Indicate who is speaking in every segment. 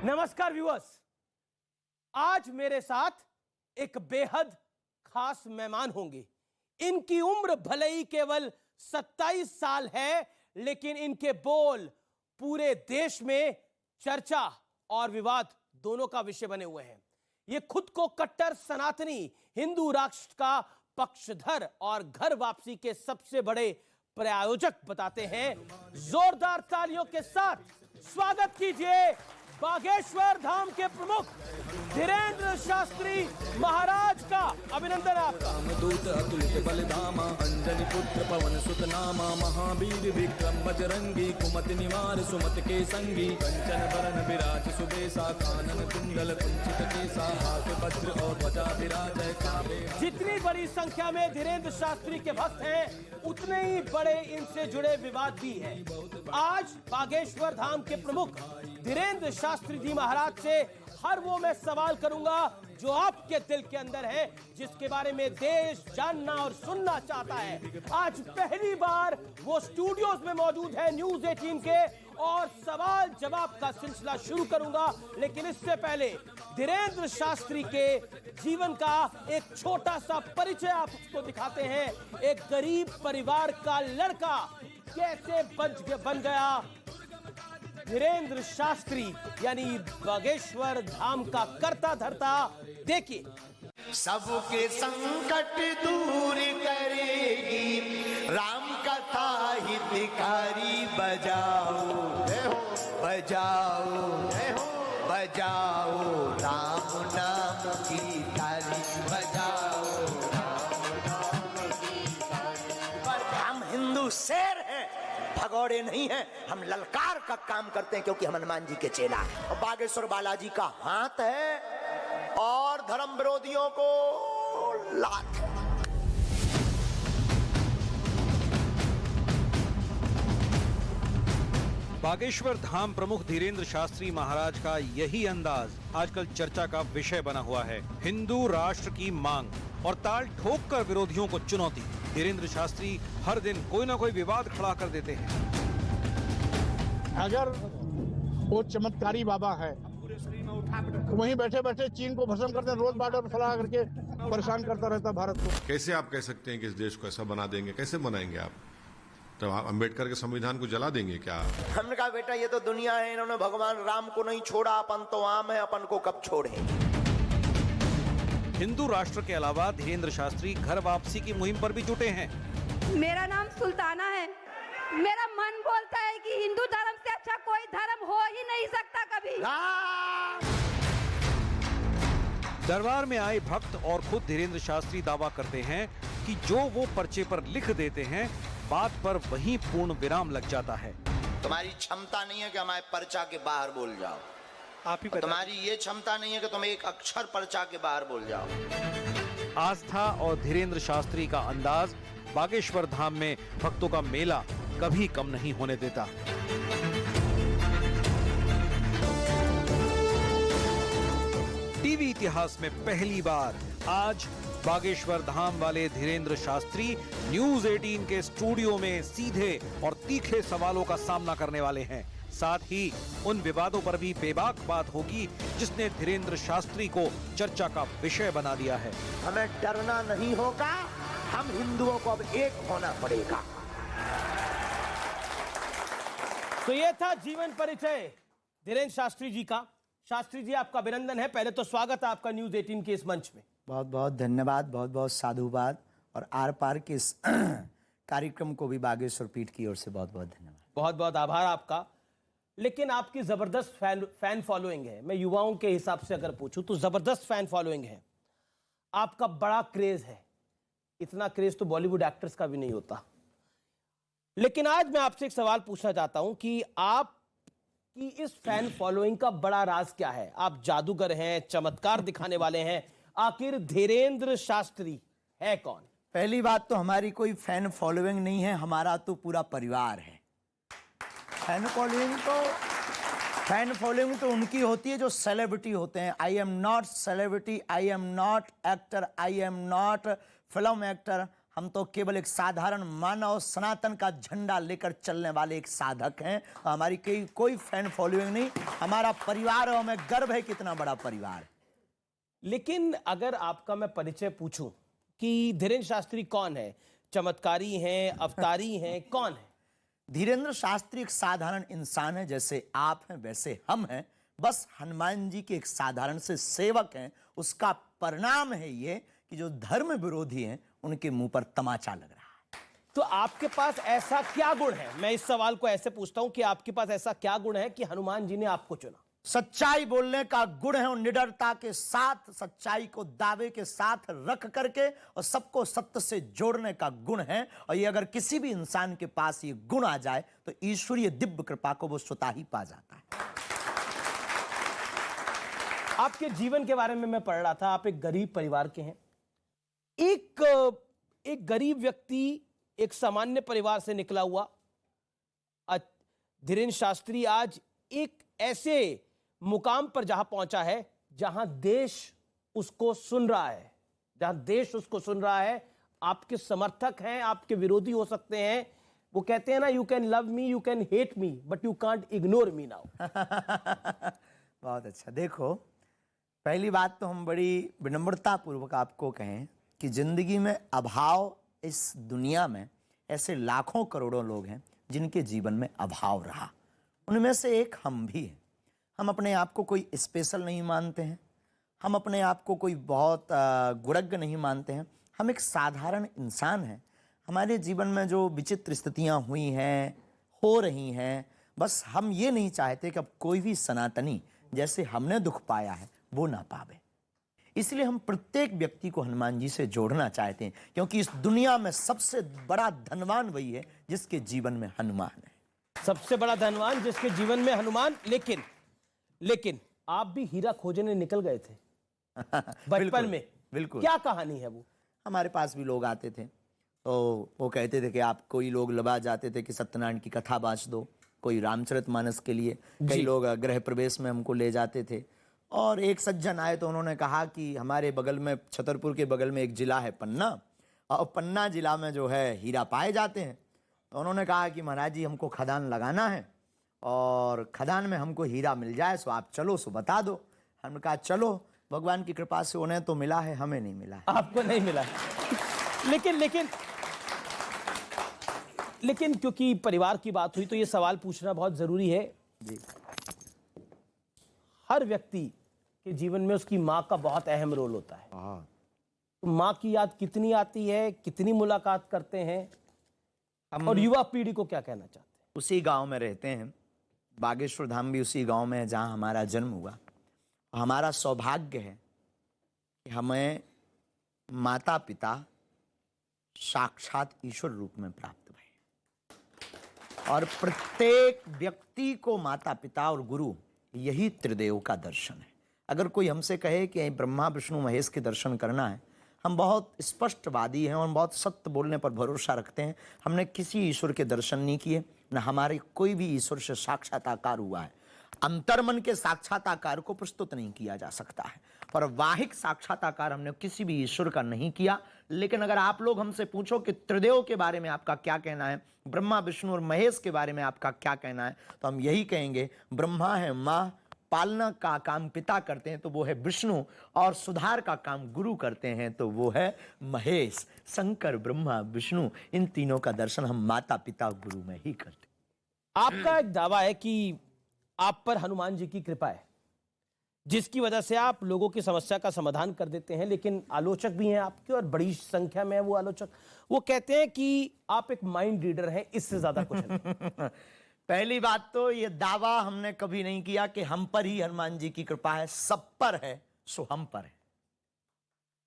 Speaker 1: नमस्कार व्यूअर्स, आज मेरे साथ एक बेहद खास मेहमान होंगे। इनकी उम्र भले ही केवल 27 साल है, लेकिन इनके बोल पूरे देश में चर्चा और विवाद दोनों का विषय बने हुए हैं। ये खुद को कट्टर सनातनी हिंदू राष्ट्र का पक्षधर और घर वापसी के सबसे बड़े प्रायोजक बताते हैं। जोरदार तालियों के साथ स्वागत कीजिए बागेश्वर धाम के प्रमुख धीरेंद्र शास्त्री महाराज का। अभिनंदन आपका।
Speaker 2: दूत अतुलित बलिधामा अंजनी पुत्र पवन सुत नामा महावीर विक्रम बजरंगी कुमति निवार सुमत के संगी कंचन बरन विराज सुबेसा कानन कुंडल कुंचित केसा हाथ वज्र और ध्वजा विराजय काबे। जितनी
Speaker 1: बड़ी संख्या में धीरेंद्र शास्त्री के भक्त हैं, उतने ही बड़े इनसे जुड़े विवाद भी हैं। आज बागेश्वर धाम के प्रमुख धीरेंद्र शास्त्री जी महाराज से हर वो मैं सवाल करूंगा जो आपके दिल के अंदर है, जिसके बारे में देश जानना और सुनना चाहता है। आज पहली बार वो स्टूडियोज में मौजूद है न्यूज 18 के, और सवाल जवाब का सिलसिला शुरू करूंगा। लेकिन इससे पहले धीरेंद्र शास्त्री के जीवन का एक छोटा सा परिचय आपको दिखाते हैं। एक गरीब परिवार का लड़का कैसे बन गया धीरेंद्र शास्त्री, यानी बागेश्वर धाम का करता धरता। देखिए।
Speaker 3: सबके संकट दूर करेगी राम कथा हितकारी। बजाओ बजाओ बजाओ राम नाम की ताली। बजाओ राम नाम की ताली। पर हम हिंदू शेर हैं, भगौड़े नहीं हैं। हम ललकार का काम करते हैं क्योंकि हम हनुमान जी के चेला हैं। और बागेश्वर बालाजी का हाथ है और धर्म विरोधियों को लात है।
Speaker 4: बागेश्वर धाम प्रमुख धीरेंद्र शास्त्री महाराज का यही अंदाज आजकल चर्चा का विषय बना हुआ है। हिंदू राष्ट्र की मांग और ताल ठोक कर विरोधियों को चुनौती। धीरेंद्र शास्त्री हर दिन कोई ना कोई विवाद खड़ा कर देते हैं।
Speaker 5: अगर वो चमत्कारी बाबा है तो वहीं बैठे बैठे चीन को भस्म करते, रोज बॉर्डर पर फैला करके परेशान करता रहता भारत को।
Speaker 6: कैसे आप कह सकते हैं कि इस देश को ऐसा बना देंगे? कैसे बनाएंगे आप? तो आप अम्बेडकर के संविधान को जला देंगे क्या?
Speaker 3: हमने कहा बेटा ये तो दुनिया है, इन्होंने भगवान राम को नहीं छोड़ा, अपन तो आम है, अपन को कब छोड़े।
Speaker 4: हिंदू राष्ट्र के अलावा धीरेंद्र शास्त्री घर वापसी की मुहिम पर भी जुटे हैं।
Speaker 7: मेरा नाम सुल्ताना है। मेरा मन बोलता है कि हिंदू धर्म से अच्छा कोई धर्म हो ही नहीं सकता कभी।
Speaker 4: दरबार में आए भक्त और खुद धीरेंद्र शास्त्री दावा करते हैं कि जो वो पर्चे पर लिख देते हैं, बात पर वहीं पूर्ण विराम लग जाता है।
Speaker 3: तुम्हारी क्षमता नहीं है कि हमारे पर्चा के बाहर बोल जाओ।
Speaker 4: आप ही
Speaker 3: तुम्हारी ये क्षमता नहीं है कि तुम एक अक्षर पर्चा के बाहर बोल जाओ।
Speaker 4: आस्था और धीरेंद्र शास्त्री का अंदाज बागेश्वर धाम में भक्तों का मेला कभी कम नहीं होने देता। टीवी इतिहास में पहली बार आज बागेश्वर धाम वाले धीरेंद्र शास्त्री न्यूज 18 के स्टूडियो में सीधे और तीखे सवालों का सामना करने वाले हैं। साथ ही उन विवादों पर भी बेबाक बात होगी जिसने धीरेंद्र शास्त्री को चर्चा का विषय बना दिया है।
Speaker 3: हमें डरना नहीं होगा, हम हिंदुओं को अब एक होना पड़ेगा।
Speaker 1: तो ये था जीवन परिचय धीरेंद्र शास्त्री जी का। शास्त्री जी, आपका अभिनंदन है। पहले तो स्वागत है आपका न्यूज 18 के इस मंच में।
Speaker 8: बहुत बहुत धन्यवाद, बहुत बहुत साधुवाद, और आर पार के इस कार्यक्रम को भी बागेश्वर पीठ की ओर से बहुत बहुत धन्यवाद।
Speaker 1: बहुत बहुत आभार आपका। लेकिन आपकी जबरदस्त फैन फॉलोइंग है। मैं युवाओं के हिसाब से अगर पूछूं तो जबरदस्त फैन फॉलोइंग है। आपका बड़ा क्रेज है। इतना क्रेज तो बॉलीवुड एक्टर्स का भी नहीं होता। लेकिन आज मैं आपसे एक सवाल पूछना चाहता हूं कि आपकी इस फैन फॉलोइंग का बड़ा राज क्या है? आप जादूगर हैं, चमत्कार दिखाने वाले हैं, आखिर धीरेंद्र शास्त्री है कौन?
Speaker 8: पहली बात तो हमारी कोई फैन फॉलोइंग नहीं है, हमारा तो पूरा परिवार है। फैन फॉलोइंग तो उनकी होती है जो सेलिब्रिटी होते हैं। I am not celebrity, I am not actor, I am not film actor, हम तो केवल एक साधारण मानव सनातन का झंडा लेकर चलने वाले एक साधक हैं। हमारी कोई फैन फॉलोइंग नहीं, हमारा परिवार और हमें गर्व है कितना बड़ा परिवार है।
Speaker 1: लेकिन अगर आपका मैं परिचय पूछूं कि धीरेन्द्र शास्त्री कौन है, चमत्कारी हैं, अवतारी हैं, कौन है?
Speaker 8: धीरेन्द्र शास्त्री एक साधारण इंसान है, जैसे आप हैं वैसे हम हैं। बस हनुमान जी के एक साधारण से सेवक हैं। उसका परिणाम है ये कि जो धर्म विरोधी हैं उनके मुंह पर तमाचा लग रहा है।
Speaker 1: तो आपके पास ऐसा क्या गुण है? मैं इस सवाल को ऐसे पूछता हूं कि आपके पास ऐसा क्या गुण है कि हनुमान जी ने आपको चुना?
Speaker 8: सच्चाई बोलने का गुण है और निडरता के साथ सच्चाई को दावे के साथ रख करके और सबको सत्य से जोड़ने का गुण है। और ये अगर किसी भी इंसान के पास ये गुण आ जाए तो ईश्वरीय दिव्य कृपा को वो स्वतः ही पा जाता है।
Speaker 1: आपके जीवन के बारे में मैं पढ़ रहा था, आप एक गरीब परिवार के हैं। एक गरीब व्यक्ति एक सामान्य परिवार से निकला हुआ धीरेन्द्र शास्त्री आज एक ऐसे मुकाम पर जहां पहुंचा है जहां देश उसको सुन रहा है, जहां देश उसको सुन रहा है। आपके समर्थक हैं, आपके विरोधी हो सकते हैं। वो कहते हैं ना, you can love me, you can hate me, but you can't ignore me now.
Speaker 8: बहुत अच्छा। देखो, पहली बात तो हम बड़ी विनम्रता पूर्वक आपको कहें कि जिंदगी में अभाव, इस दुनिया में ऐसे लाखों करोड़ों लोग हैं जिनके जीवन में अभाव रहा। उनमें से एक हम भी हैं। हम अपने आप को कोई स्पेशल नहीं मानते हैं, हम अपने आप को कोई बहुत गुणज्ञ नहीं मानते हैं। हम एक साधारण इंसान हैं। हमारे जीवन में जो विचित्र स्थितियां हुई हैं, हो रही हैं, बस हम ये नहीं चाहते कि अब कोई भी सनातनी जैसे हमने दुख पाया है वो ना पावे। इसलिए हम प्रत्येक व्यक्ति को हनुमान जी से जोड़ना चाहते हैं, क्योंकि इस दुनिया में सबसे बड़ा धनवान वही है जिसके जीवन में हनुमान है।
Speaker 1: सबसे बड़ा धनवान जिसके जीवन में हनुमान। लेकिन आप भी हीरा खोजने निकल गए थे बचपन में।
Speaker 8: बिल्कुल।
Speaker 1: क्या कहानी है वो?
Speaker 8: हमारे पास भी लोग आते थे तो वो कहते थे कि आप, कोई लोग लबा जाते थे कि सत्यनारायण की कथा बाँच दो, कोई रामचरितमानस के लिए, कई लोग गृह प्रवेश में हमको ले जाते थे। और एक सज्जन आए तो उन्होंने कहा कि हमारे बगल में, छतरपुर के बगल में एक जिला है पन्ना, और पन्ना जिला में जो है हीरा पाए जाते हैं। तो उन्होंने कहा कि महाराज जी हमको खदान लगाना है और खदान में हमको हीरा मिल जाए, सो आप चलो, सो बता दो। हमने कहा चलो, भगवान की कृपा से उन्हें तो मिला है, हमें नहीं मिला है।
Speaker 1: आपको नहीं मिला। लेकिन क्योंकि परिवार की बात हुई तो ये सवाल पूछना बहुत जरूरी है
Speaker 8: जी।
Speaker 1: हर व्यक्ति के जीवन में उसकी माँ का बहुत अहम रोल होता है। तो माँ की याद कितनी आती है, कितनी मुलाकात करते हैं, और युवा पीढ़ी को क्या कहना चाहते हैं?
Speaker 8: उसी गांव में रहते हैं, बागेश्वर धाम भी उसी गांव में है जहां हमारा जन्म हुआ। हमारा सौभाग्य है कि हमें माता पिता साक्षात ईश्वर रूप में प्राप्त हुए, और प्रत्येक व्यक्ति को माता पिता और गुरु यही त्रिदेव का दर्शन है। अगर कोई हमसे कहे कि ब्रह्मा विष्णु महेश के दर्शन करना है, हम बहुत स्पष्टवादी हैं और बहुत सत्य बोलने पर भरोसा रखते हैं। हमने किसी ईश्वर के दर्शन नहीं किए, न हमारे कोई भी ईश्वर से साक्षात्कार हुआ है। अंतर्मन के साक्षात्कार को प्रस्तुत नहीं किया जा सकता है, पर वाहिक साक्षात्कार हमने किसी भी ईश्वर का नहीं किया। लेकिन अगर आप लोग हमसे पूछो कि त्रिदेव के बारे में आपका क्या कहना है, ब्रह्मा विष्णु और महेश के बारे में आपका क्या कहना है, तो हम यही कहेंगे, ब्रह्मा है माँ, पालना का काम पिता करते हैं तो वो है विष्णु, और सुधार का काम गुरु करते हैं तो वो है महेश। शंकर, ब्रह्मा, विष्णु, इन तीनों का दर्शन हम माता पिता गुरु में ही करते हैं।
Speaker 1: आपका एक दावा है कि आप पर हनुमान जी की कृपा है, जिसकी वजह से आप लोगों की समस्या का समाधान कर देते हैं। लेकिन आलोचक भी हैं आपके, और बड़ी संख्या में है वो आलोचक। वो कहते हैं कि आप एक माइंड रीडर हैं, इससे ज्यादा कुछ नहीं।
Speaker 8: पहली बात तो ये दावा हमने कभी नहीं किया कि हम पर ही हनुमान जी की कृपा है। सब पर है सो हम पर है।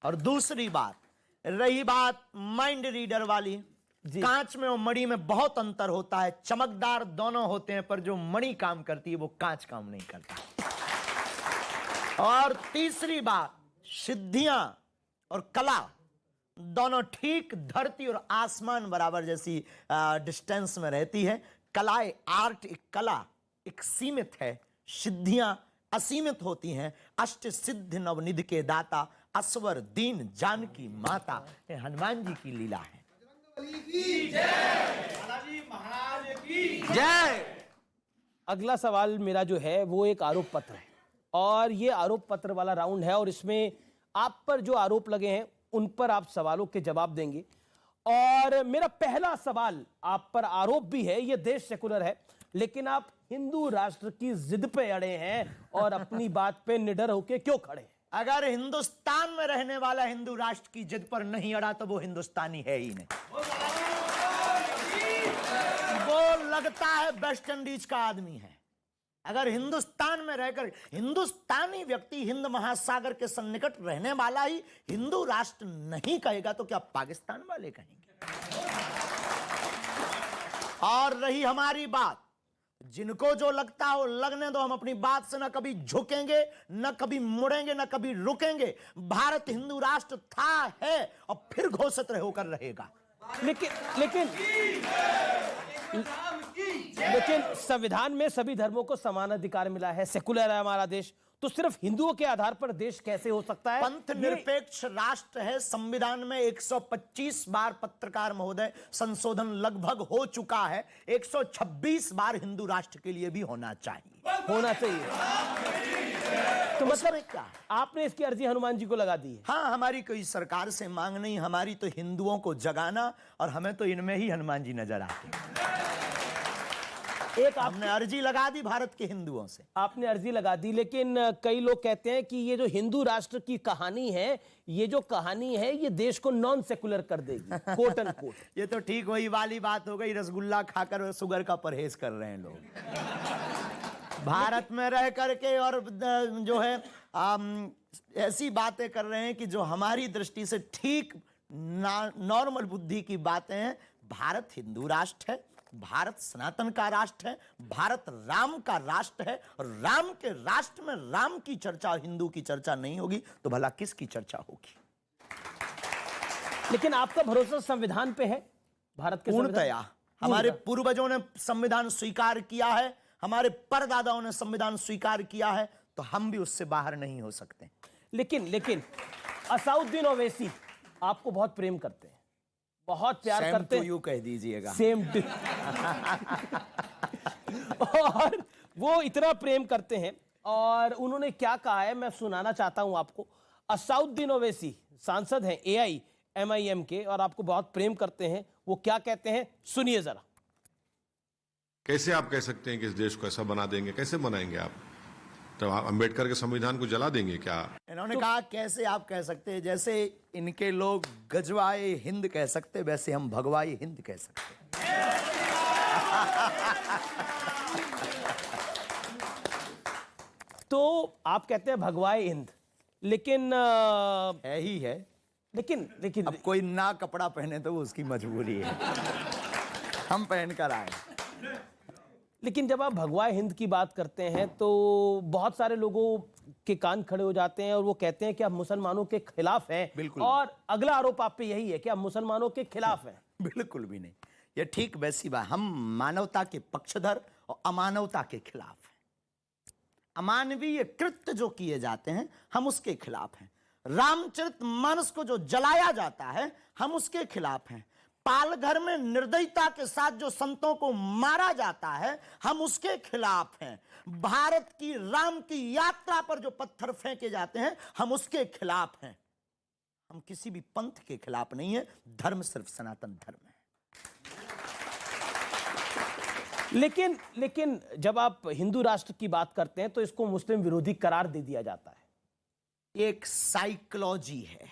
Speaker 8: और दूसरी बात, रही बात माइंड रीडर वाली, कांच में और मणि में बहुत अंतर होता है। चमकदार दोनों होते हैं, पर जो मणि काम करती है वो कांच काम नहीं करता। और तीसरी बात, सिद्धियां और कला दोनों ठीक धरती और आसमान बराबर जैसी डिस्टेंस में रहती है। कलाएं, आर्ट एक कला एक सीमित है, सिद्धियां असीमित होती हैं। अष्ट सिद्ध नवनिधि के दाता असवर दीन जानकी माता, ये हनुमान जी की लीला है।
Speaker 4: जय।
Speaker 1: अगला सवाल मेरा जो है वो एक आरोप पत्र है और ये आरोप पत्र वाला राउंड है और इसमें आप पर जो आरोप लगे हैं उन पर आप सवालों के जवाब देंगे। और मेरा पहला सवाल आप पर आरोप भी है, ये देश सेकुलर है लेकिन आप हिंदू राष्ट्र की जिद पे अड़े हैं और अपनी बात पे निडर होके क्यों खड़े हैं?
Speaker 8: अगर हिंदुस्तान में रहने वाला हिंदू राष्ट्र की जिद पर नहीं अड़ा तो वो हिंदुस्तानी है ही नहीं। वो लगता है वेस्ट इंडीज का आदमी है। अगर हिंदुस्तान में रहकर हिंदुस्तानी व्यक्ति हिंद महासागर के सन्निकट रहने वाला ही हिंदू राष्ट्र नहीं कहेगा तो क्या पाकिस्तान वाले कहेंगे? और रही हमारी बात, जिनको जो लगता हो लगने दो, हम अपनी बात से न कभी झुकेंगे, न कभी मुड़ेंगे, न कभी रुकेंगे। भारत हिंदू राष्ट्र था, है और फिर घोषित होकर रहेगा।
Speaker 1: लेकिन संविधान में सभी धर्मों को समान अधिकार मिला है, सेकुलर है हमारा देश, तो सिर्फ हिंदुओं के आधार पर देश कैसे हो सकता है?
Speaker 8: पंथ निरपेक्ष राष्ट्र है। संविधान में 125 बार पत्रकार महोदय संशोधन लगभग हो चुका है। 126 बार हिंदू राष्ट्र के लिए भी होना चाहिए।
Speaker 1: तो मतलब क्या आपने इसकी अर्जी हनुमान जी को लगा दी है?
Speaker 8: हाँ, हमारी कोई सरकार से मांग नहीं, हमारी तो हिंदुओं को जगाना, और हमें तो इनमें ही हनुमान जी नजर आते हैं। हमने अर्जी लगा दी भारत के हिंदुओं से।
Speaker 1: आपने अर्जी लगा दी, लेकिन कई लोग कहते हैं कि ये जो हिंदू राष्ट्र की कहानी है, ये जो कहानी है ये देश को नॉन सेकुलर कर देगी, कोट एंड कोट।
Speaker 8: ये तो ठीक वही वाली बात हो गई, रसगुल्ला खाकर शुगर का परहेज कर रहे हैं लोग। भारत में रह करके और जो है ऐसी बातें कर रहे हैं कि जो हमारी दृष्टि से ठीक नॉर्मल बुद्धि की बातें हैं। भारत हिंदू राष्ट्र है, भारत सनातन का राष्ट्र है, भारत राम का राष्ट्र है, और राम के राष्ट्र में राम की चर्चा, हिंदू की चर्चा नहीं होगी तो भला किसकी चर्चा होगी?
Speaker 1: लेकिन आपका भरोसा संविधान पे है, भारत के
Speaker 8: पूर्णतया। हमारे पूर्वजों ने संविधान स्वीकार किया है, हमारे परदादाओं ने संविधान स्वीकार किया है, तो हम भी उससे बाहर नहीं हो सकते।
Speaker 1: लेकिन असाउद्दीन ओवैसी आपको बहुत प्रेम करते हैं, बहुत प्यार करते हैं।
Speaker 8: यू कह दीजिएगा।
Speaker 1: Same to. और वो इतना प्रेम करते हैं और उन्होंने क्या कहा है मैं सुनाना चाहता हूं आपको। असाउद्दीन ओवैसी सांसद हैं AIMIM के और आपको बहुत प्रेम करते हैं। वो क्या कहते हैं सुनिए जरा।
Speaker 6: कैसे आप कह सकते हैं कि इस देश को ऐसा बना देंगे? कैसे बनाएंगे आप? तो आप अम्बेडकर के संविधान को जला देंगे क्या?
Speaker 8: इन्होंने कहा कैसे आप कह सकते हैं, जैसे इनके लोग गजवाए हिंद कह सकते वैसे हम भगवाए हिंद कह सकते।
Speaker 1: तो आप कहते हैं भगवाए हिंद, लेकिन
Speaker 8: है ही है।
Speaker 1: लेकिन
Speaker 8: अब कोई ना कपड़ा पहने तो वो उसकी मजबूरी है, हम पहन कर आए।
Speaker 1: लेकिन जब आप भगवाए हिंद की बात करते हैं तो बहुत सारे लोगों के कान खड़े हो जाते हैं और वो कहते हैं कि आप मुसलमानों के खिलाफ हैं।
Speaker 8: बिल्कुल।
Speaker 1: और अगला आरोप आप पे यही है कि आप मुसलमानों के खिलाफ हैं।
Speaker 8: बिल्कुल भी नहीं, ये ठीक वैसी बात। हम मानवता के पक्षधर और अमानवता के खिलाफ हैं। अमानवीय कृत्य जो किए जाते हैं हम उसके खिलाफ हैं। रामचरितमानस को जो जलाया जाता है हम उसके खिलाफ हैं। पालघर में निर्दयता के साथ जो संतों को मारा जाता है हम उसके खिलाफ हैं। भारत की राम की यात्रा पर जो पत्थर फेंके जाते हैं हम उसके खिलाफ हैं। हम किसी भी पंथ के खिलाफ नहीं है, धर्म सिर्फ सनातन धर्म है।
Speaker 1: लेकिन जब आप हिंदू राष्ट्र की बात करते हैं तो इसको मुस्लिम विरोधी करार दे दिया जाता है।
Speaker 8: एक साइकोलॉजी है।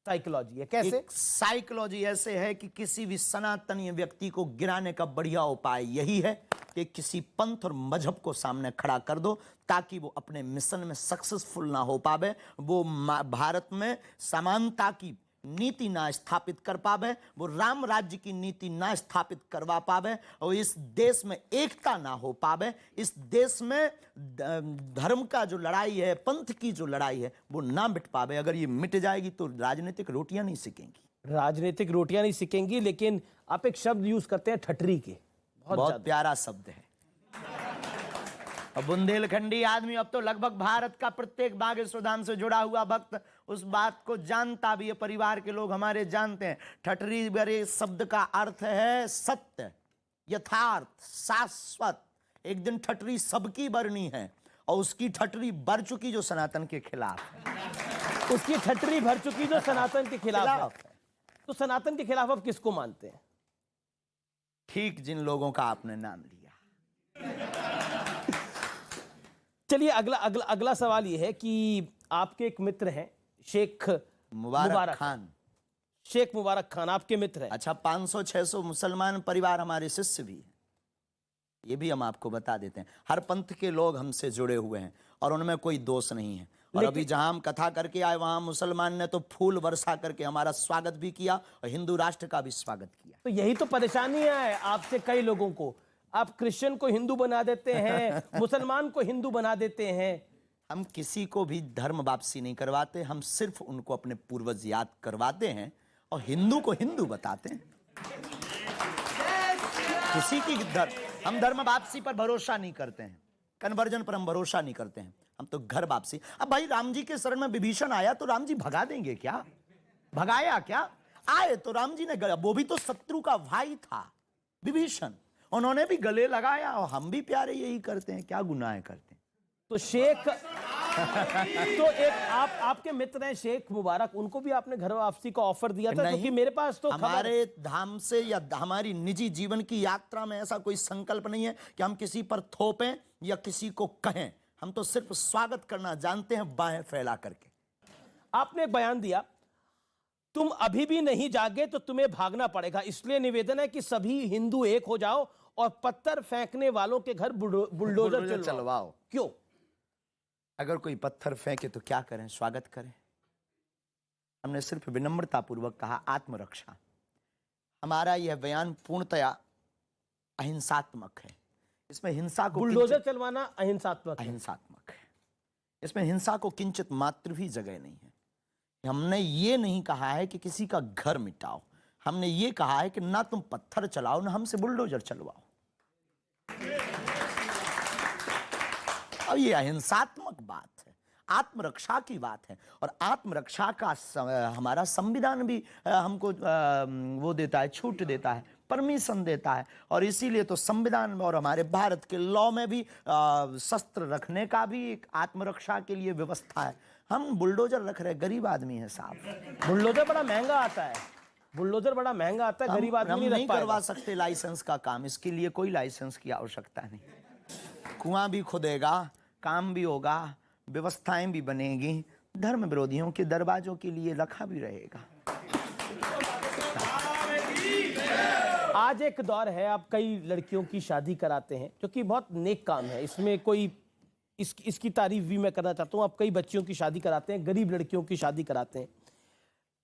Speaker 1: साइकोलॉजी है कैसे?
Speaker 8: साइकोलॉजी ऐसे है कि किसी भी सनातनीय व्यक्ति को गिराने का बढ़िया उपाय यही है कि किसी पंथ और मजहब को सामने खड़ा कर दो ताकि वो अपने मिशन में सक्सेसफुल ना हो पावे, वो भारत में समानता की नीति ना स्थापित कर पावे, वो राम राज्य की नीति ना स्थापित करवा पावे, और इस देश में एकता ना हो पावे, इस देश में धर्म का जो लड़ाई है, पंथ की जो लड़ाई है वो ना मिट पावे। अगर ये मिट जाएगी तो राजनीतिक रोटियां नहीं सिकेंगी।
Speaker 1: राजनीतिक रोटियां नहीं सिकेंगी। लेकिन आप एक शब्द यूज करते हैं ठटरी के,
Speaker 8: बहुत प्यारा शब्द है। और बुंदेलखंडी आदमी अब तो लगभग भारत का प्रत्येक बागेश्वर धाम से जुड़ा हुआ भक्त उस बात को जानता भी है। परिवार के लोग हमारे जानते हैं। ठठरी बरे शब्द का अर्थ है सत्य, यथार्थ, शाश्वत। एक दिन ठठरी सबकी बरनी है और उसकी ठठरी बर चुकी जो सनातन के खिलाफ है।
Speaker 1: उसकी ठटरी भर चुकी जो सनातन के खिलाफ है। तो सनातन के खिलाफ अब किसको मानते हैं?
Speaker 8: ठीक जिन लोगों का आपने नाम लिया।
Speaker 1: चलिए अगला सवाल यह है कि आपके एक मित्र हैं शेख
Speaker 8: मुबारक खान।
Speaker 1: शेख मुबारक खान आपके मित्र हैं।
Speaker 8: अच्छा, 500-600 मुसलमान परिवार हमारे शिष्य भी हैं, ये भी हम आपको बता देते हैं। हर पंथ के लोग हमसे जुड़े हुए हैं और उनमें कोई दोष नहीं है। और अभी जहां हम कथा करके आए वहां मुसलमान ने तो फूल वर्षा करके हमारा स्वागत भी किया और हिंदू राष्ट्र का भी स्वागत किया।
Speaker 1: तो यही तो परेशानी है आपसे कई लोगों को। आप क्रिश्चियन को हिंदू बना देते हैं, मुसलमान को हिंदू बना देते हैं।
Speaker 8: हम किसी को भी धर्म वापसी नहीं करवाते, हम सिर्फ उनको अपने पूर्वज याद करवाते हैं और हिंदू को हिंदू बताते हैं। किसी की हम धर्म वापसी पर भरोसा नहीं करते हैं, कन्वर्जन पर हम भरोसा नहीं करते हैं, हम तो घर वापसी। अब भाई राम जी के शरण में विभीषण आया तो राम जी भगा देंगे क्या? भगाया क्या? आए तो राम जी ने, वो भी तो शत्रु का भाई था विभीषण, उन्होंने भी गले लगाया और हम भी प्यारे यही करते हैं, क्या गुनाह करते हैं।
Speaker 1: तो शेख तो एक आपके मित्र हैं शेख मुबारक, उनको भी आपने घर वापसी का ऑफर दिया था? क्योंकि मेरे पास तो
Speaker 8: हमारे धाम से या हमारी निजी जीवन की यात्रा में ऐसा कोई संकल्प नहीं है कि हम किसी पर थोपें या किसी को कहें। हम तो सिर्फ स्वागत करना जानते हैं, बाहें फैला करके।
Speaker 1: आपने एक बयान दिया, तुम अभी भी नहीं जागे तो तुम्हें भागना पड़ेगा, इसलिए निवेदन है कि सभी हिंदू एक हो जाओ और पत्थर फेंकने वालों के घर बुलडोजर चलवाओ। क्यों?
Speaker 8: अगर कोई पत्थर फेंके तो क्या करें? स्वागत करें। हमने सिर्फ विनम्रता पूर्वक कहा आत्मरक्षा। हमारा यह बयान पूर्णतया अहिंसात्मक है। इसमें हिंसा को,
Speaker 1: बुलडोजर चलवाना अहिंसात्मक
Speaker 8: है। इसमें हिंसा को किंचित मात्र भी जगह नहीं है। हमने ये नहीं कहा है कि किसी का घर मिटाओ, हमने ये कहा है कि ना तुम पत्थर चलाओ ना हमसे बुलडोजर चलवाओ। अब ये अहिंसात्मक बात है, आत्मरक्षा की बात है। और आत्मरक्षा का हमारा संविधान भी हमको वो देता है, छूट देता है, परमिशन देता है। और इसीलिए तो संविधान और हमारे भारत के लॉ में भी शस्त्र रखने का भी एक आत्मरक्षा के लिए व्यवस्था है। हम बुलडोजर रख रहे, गरीब आदमी है साहब।
Speaker 1: बुलडोजर बड़ा महंगा आता है, बुलडोजर बड़ा महंगा आता है, गरीब आदमी
Speaker 8: नहीं करवा सकते लाइसेंस का काम। इसके लिए कोई लाइसेंस की आवश्यकता नहीं। कुआं भी खुदेगा, काम भी होगा, व्यवस्थाएं भी बनेगी, धर्म विरोधियों के दरवाजों के लिए रखा भी रहेगा।
Speaker 1: आज एक दौर है, आप कई लड़कियों की शादी कराते हैं, जो कि बहुत नेक काम है, इसमें कोई इसकी तारीफ भी मैं करना चाहता हूँ। आप कई बच्चियों की शादी कराते हैं, गरीब लड़कियों की शादी कराते हैं,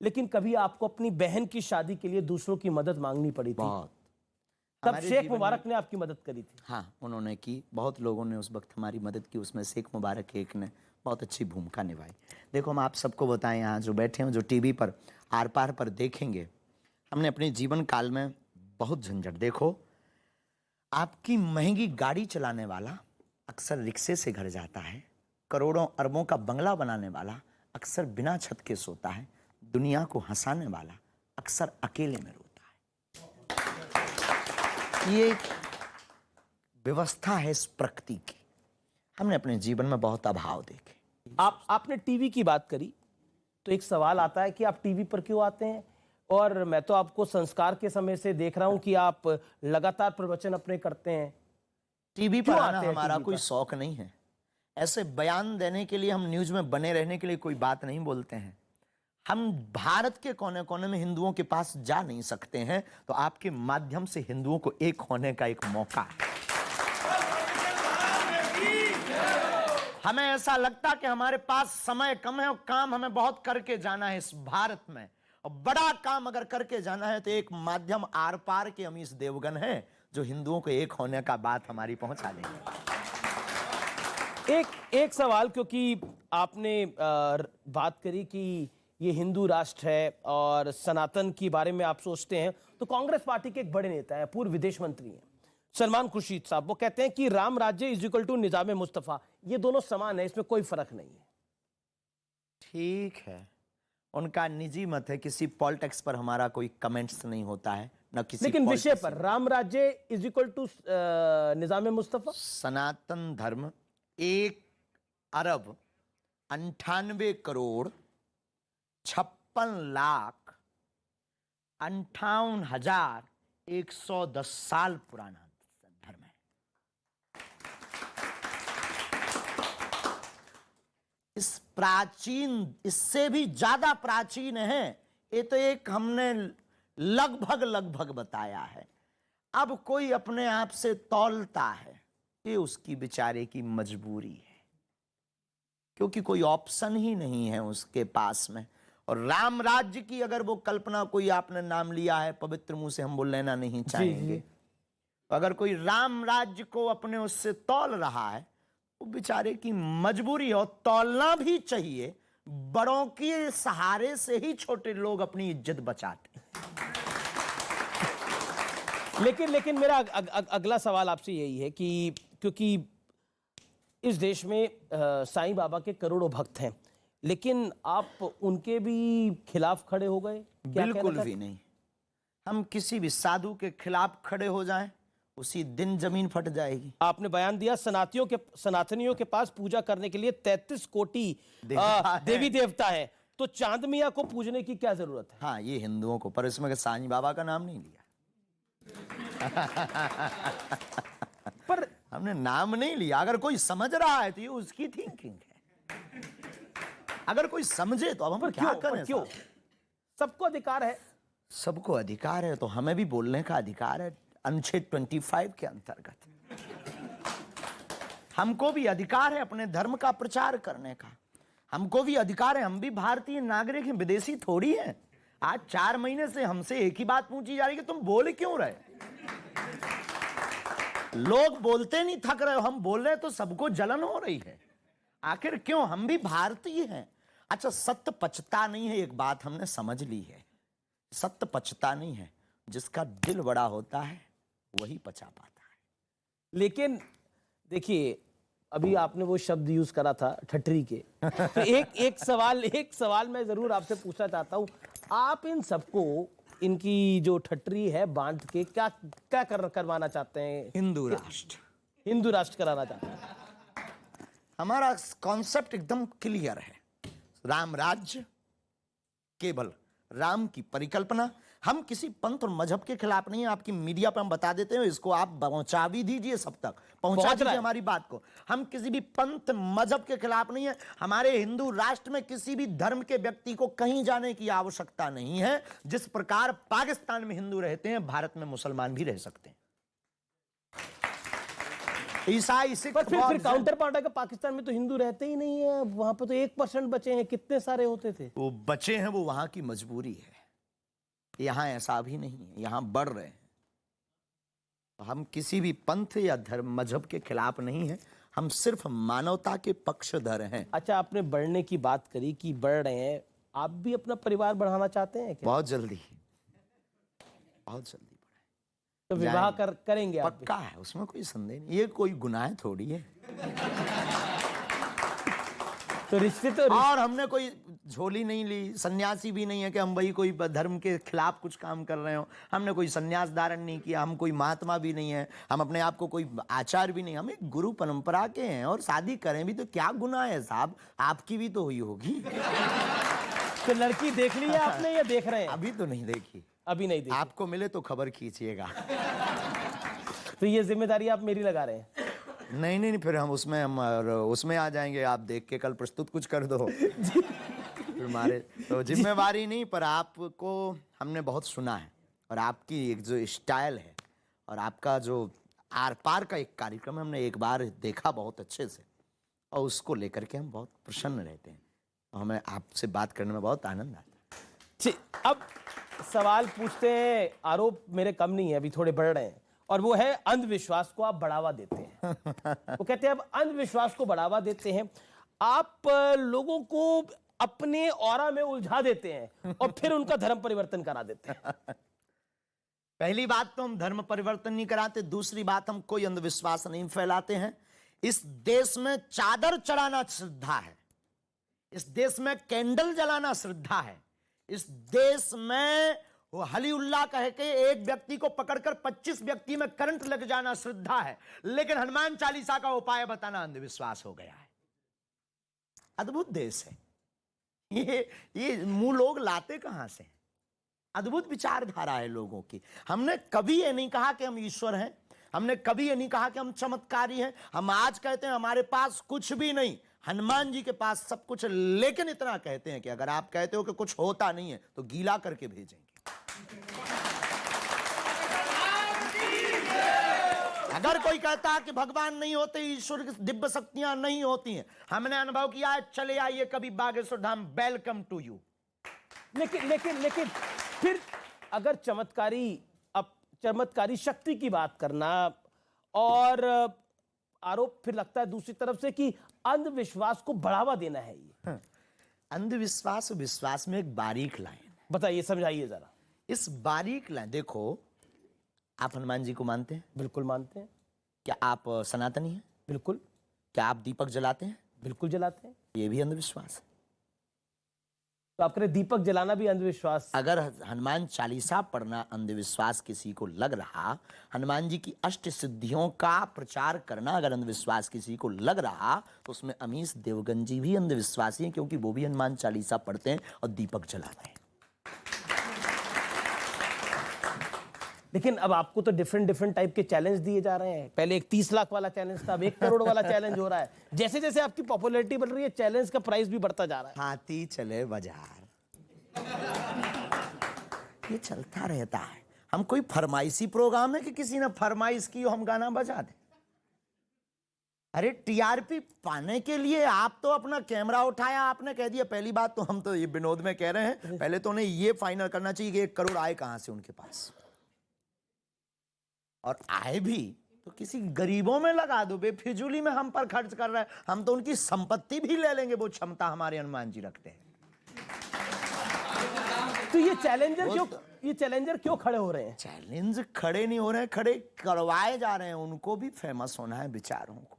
Speaker 1: लेकिन कभी आपको अपनी बहन की शादी के लिए दूसरों की मदद मांगनी पड़ी थी? तब शेख मुबारक ने आपकी मदद करी थी?
Speaker 8: हाँ, उन्होंने की। बहुत लोगों ने उस वक्त हमारी मदद की, उसमें शेख मुबारक एक ने बहुत अच्छी भूमिका निभाई। देखो, हम आप सबको बताएं, यहाँ जो बैठे हैं, जो टीवी पर आर पार पर देखेंगे, हमने अपने जीवन काल में बहुत झंझट। देखो, आपकी महंगी गाड़ी चलाने वाला अक्सर रिक्शे से घर जाता है, करोड़ों अरबों का बंगला बनाने वाला अक्सर बिना छत के सोता है, दुनिया को हंसाने वाला अक्सर अकेले में रोता है। ये व्यवस्था है इस प्रकृति की। हमने अपने जीवन में बहुत अभाव देखे।
Speaker 1: आपने टीवी की बात करी तो एक सवाल आता है कि आप टीवी पर क्यों आते हैं? और मैं तो आपको संस्कार के समय से देख रहा हूं कि आप लगातार प्रवचन अपने करते हैं।
Speaker 8: टीवी पर आना हमारा कोई शौक नहीं है। ऐसे बयान देने के लिए, हम न्यूज में बने रहने के लिए कोई बात नहीं बोलते हैं। हम भारत के कोने कोने में हिंदुओं के पास जा नहीं सकते हैं, तो आपके माध्यम से हिंदुओं को एक होने का एक मौका है। हमें ऐसा लगता कि हमारे पास समय कम है और काम हमें बहुत करके जाना है इस भारत में, और बड़ा काम अगर करके जाना है तो एक माध्यम आर पार के अमीश देवगन है, जो हिंदुओं को एक होने का बात हमारी पहुंचा देंगे।
Speaker 1: एक सवाल, क्योंकि आपने बात करी कि ये हिंदू राष्ट्र है और सनातन के बारे में आप सोचते हैं, तो कांग्रेस पार्टी के एक बड़े नेता है, पूर्व विदेश मंत्री हैं सलमान खुर्शीद साहब, वो कहते हैं कि राम राज्य इज इक्वल टू निजाम मुस्तफा, ये दोनों समान है, इसमें कोई फर्क नहीं है।
Speaker 8: ठीक है, उनका निजी मत है, किसी पॉलिटिक्स पर हमारा कोई कमेंट्स नहीं होता है, न किसी
Speaker 1: लेकिन विषय
Speaker 8: politics
Speaker 1: पर राम राज्य इज इक्वल टू निजाम मुस्तफा।
Speaker 8: सनातन धर्म 1,98,56,58,110 साल पुराना धर्म है। इससे भी ज्यादा प्राचीन है। ये तो एक हमने लगभग बताया है। अब कोई अपने आप से तौलता है, ये उसकी बेचारे की मजबूरी है, क्योंकि कोई ऑप्शन ही नहीं है उसके पास में। और राम राज्य की अगर वो कल्पना, कोई आपने नाम लिया है, पवित्र मुंह से हम वो लेना नहीं चाहेंगे। तो अगर कोई राम राज्य को अपने उससे तौल रहा है, वो बेचारे की मजबूरी है, और तौलना भी चाहिए। बड़ों के सहारे से ही छोटे लोग अपनी इज्जत बचाते।
Speaker 1: लेकिन मेरा अगला सवाल आपसे यही है कि क्योंकि इस देश में साईं बाबा के करोड़ों भक्त हैं, लेकिन आप उनके भी खिलाफ खड़े हो गए।
Speaker 8: बिल्कुल भी नहीं। हम किसी भी साधु के खिलाफ खड़े हो जाएं, उसी दिन जमीन फट जाएगी।
Speaker 1: आपने बयान दिया सनातनियों के पास पूजा करने के लिए 33 कोटि देवी देवता है, तो चांद मियां को पूजने की क्या जरूरत है?
Speaker 8: हाँ, ये हिंदुओं को, पर इसमें साईं बाबा का नाम नहीं लिया।
Speaker 1: पर
Speaker 8: हमने नाम नहीं लिया। अगर कोई समझ रहा है तो ये उसकी थिंकिंग है। अगर कोई समझे तो अब हम क्या करें?
Speaker 1: क्यों? सबको अधिकार है।
Speaker 8: सबको अधिकार है, तो हमें भी बोलने का अधिकार है। अनुच्छेद 25 के अंतर्गत हमको भी अधिकार है अपने धर्म का प्रचार करने का। हमको भी अधिकार है, हम भी भारतीय नागरिक हैं, विदेशी थोड़ी हैं। आज 4 महीने से हमसे एक ही बात पूछी जा रही है कि तुम बोल क्यों रहे? लोग बोलते नहीं थक रहे हो, हम बोल रहे तो सबको जलन हो रही है। आखिर क्यों? हम भी भारतीय हैं। अच्छा, सत्य पचता नहीं है, एक बात हमने समझ ली है। सत्य पचता नहीं है, जिसका दिल बड़ा होता है वही पचा पाता है।
Speaker 1: लेकिन देखिए, अभी आपने वो शब्द यूज करा था ठटरी के, तो एक सवाल मैं जरूर आपसे पूछना चाहता हूं। आप इन सबको, इनकी जो ठटरी है बांट के क्या करवाना चाहते हैं?
Speaker 8: हिंदू राष्ट्र
Speaker 1: कराना चाहते हैं।
Speaker 8: हमारा कॉन्सेप्ट एकदम क्लियर है। राम राज्य, केवल राम की परिकल्पना। हम किसी पंथ और मजहब के खिलाफ नहीं है। आपकी मीडिया पर हम बता देते हैं, इसको आप पहुंचा भी दीजिए, सब तक पहुंचा दीजिए हमारी बात को। हम किसी भी पंथ मजहब के खिलाफ नहीं है। हमारे हिंदू राष्ट्र में किसी भी धर्म के व्यक्ति को कहीं जाने की आवश्यकता नहीं है। जिस प्रकार पाकिस्तान में हिंदू रहते हैं, भारत में मुसलमान भी रह सकते हैं। ईसाई, सिख,
Speaker 1: फिर काउंटर पार्ट है कि पाकिस्तान में तो हिंदू रहते ही नहीं है, वहां पर तो 1% बचे हैं। कितने सारे होते थे?
Speaker 8: वो बचे हैं, वो वहां की मजबूरी है। यहां ऐसा भी नहीं है, यहां बढ़ रहे हैं। हम किसी भी पंथ या धर्म मजहब के खिलाफ नहीं है, हम सिर्फ मानवता के पक्षधर हैं।
Speaker 1: अच्छा, आपने बढ़ने की बात करी कि बढ़ रहे हैं, आप भी अपना परिवार बढ़ाना चाहते हैं क्या?
Speaker 8: बहुत जल्दी बढ़े।
Speaker 1: तो विवाह करेंगे आप?
Speaker 8: पक्का है, उसमें कोई संदेह नहीं। ये कोई गुनाह थोड़ी है।
Speaker 1: तो रिश्ते
Speaker 8: और हमने कोई झोली नहीं ली, सन्यासी भी नहीं है कि हम वही कोई धर्म के खिलाफ कुछ काम कर रहे हो। हमने कोई सन्यास धारण नहीं किया, हम कोई महात्मा भी नहीं है, हम अपने आप को कोई आचार्य भी नहीं। हम एक गुरु परंपरा के हैं, और शादी करें भी तो क्या गुनाह है साहब? आपकी भी तो हुई होगी।
Speaker 1: तो लड़की देख ली है आपने या देख रहे हैं?
Speaker 8: अभी तो नहीं देखी।
Speaker 1: अभी नहीं देखी।
Speaker 8: आपको मिले तो खबर खींचिएगा।
Speaker 1: तो ये जिम्मेदारी आप मेरी लगा रहे हैं?
Speaker 8: नहीं, फिर हम उसमें आ जाएंगे। आप देख के कल प्रस्तुत कुछ कर दो। फिर हमारे तो जिम्मेवारी नहीं, पर आपको हमने बहुत सुना है, और आपकी एक जो स्टाइल है और आपका जो आर पार का एक कार्यक्रम हमने एक बार देखा बहुत अच्छे से, और उसको लेकर के हम बहुत प्रसन्न रहते हैं। हमें आपसे बात करने में बहुत आनंद आता है।
Speaker 1: अब सवाल पूछते हैं, आरोप मेरे कम नहीं है, अभी थोड़े बढ़ रहे हैं, और वो है अंधविश्वास को आप बढ़ावा देते हैं। वो कहते हैं अब अंधविश्वास को बढ़ावा देते हैं, आप लोगों को अपने ऑरा में उलझा देते हैं और फिर उनका धर्म परिवर्तन करा देते हैं।
Speaker 8: पहली बात तो हम धर्म परिवर्तन नहीं कराते, दूसरी बात हम कोई अंधविश्वास नहीं फैलाते हैं। इस देश में चादर चढ़ाना श्रद्धा है, इस देश में कैंडल जलाना श्रद्धा है, इस देश में वो हली उल्लाह कह के एक व्यक्ति को पकड़कर 25 व्यक्ति में करंट लग जाना श्रद्धा है, लेकिन हनुमान चालीसा का उपाय बताना अंधविश्वास हो गया है। अद्भुत देश है ये मुंह लोग लाते कहां से? अद्भुत विचारधारा है लोगों की। हमने कभी ये नहीं कहा कि हम ईश्वर हैं, हमने कभी ये नहीं कहा कि हम चमत्कारी हैं। हम आज कहते हैं हमारे पास कुछ भी नहीं, हनुमान जी के पास सब कुछ, लेकिन इतना कहते हैं कि अगर आप कहते हो कि कुछ होता नहीं है तो गीला करके भेजेंगे। अगर कोई कहता है कि भगवान नहीं होते, ईश्वर की दिव्य शक्तियां नहीं होती हैं, हमने अनुभव किया है, चले आइए कभी Bageshwar Dham, welcome to you.
Speaker 1: लेकिन फिर अगर चमत्कारी शक्ति की बात करना और आरोप फिर लगता है दूसरी तरफ से कि अंधविश्वास को बढ़ावा देना है ये।
Speaker 8: अंधविश्वास और विश्वास में एक बारीक लाइन है,
Speaker 1: बताइए, समझाइए जरा।
Speaker 8: इस बारीक लाइन देखो, आप हनुमान जी को मानते हैं?
Speaker 1: बिल्कुल मानते हैं।
Speaker 8: क्या आप सनातनी हैं?
Speaker 1: बिल्कुल।
Speaker 8: क्या आप दीपक जलाते हैं?
Speaker 1: बिल्कुल जलाते हैं।
Speaker 8: ये भी अंधविश्वास है।
Speaker 1: तो आप कह रहे दीपक जलाना भी अंधविश्वास?
Speaker 8: अगर हनुमान चालीसा पढ़ना अंधविश्वास किसी को लग रहा, हनुमान जी की अष्ट सिद्धियों का प्रचार करना अगर अंधविश्वास किसी को लग रहा, तो उसमें अमीश देवगन जी भी अंधविश्वासी हैं, क्योंकि वो भी हनुमान चालीसा पढ़ते हैं और दीपक जलाते हैं।
Speaker 1: लेकिन अब आपको तो डिफरेंट टाइप के चैलेंज दिए जा रहे हैं। पहले एक 30 लाख वाला चैलेंज था, अब 1 करोड़ वाला चैलेंज हो रहा है। जैसे जैसे आपकी पॉपुलैरिटी बढ़ रही है, चैलेंज का प्राइस भी बढ़ता जा रहा है।
Speaker 8: हाथी चले बाजार, ये चलता रहता है। हम कोई फरमाइशी प्रोग्राम है कि किसी ने फरमाइश की हम गाना बजा दें? अरे टीआरपी पाने के लिए आप तो अपना कैमरा उठाया, आपने कह दिया। पहली बात तो हम तो ये विनोद में कह रहे हैं, पहले तो उन्हें ये फाइनल करना चाहिए कि 1 करोड़ आए कहां से उनके पास, और आए भी तो किसी गरीबों में लगा दो। बेफिजूली में हम पर खर्च कर रहे हैं, हम तो उनकी संपत्ति भी ले लेंगे, वो क्षमता हमारे हनुमान जी रखते हैं।
Speaker 1: तो ये चैलेंजर क्यों खड़े हो रहे हैं?
Speaker 8: चैलेंज खड़े नहीं हो रहे हैं, खड़े करवाए जा रहे हैं। उनको भी फेमस होना है बेचारों को,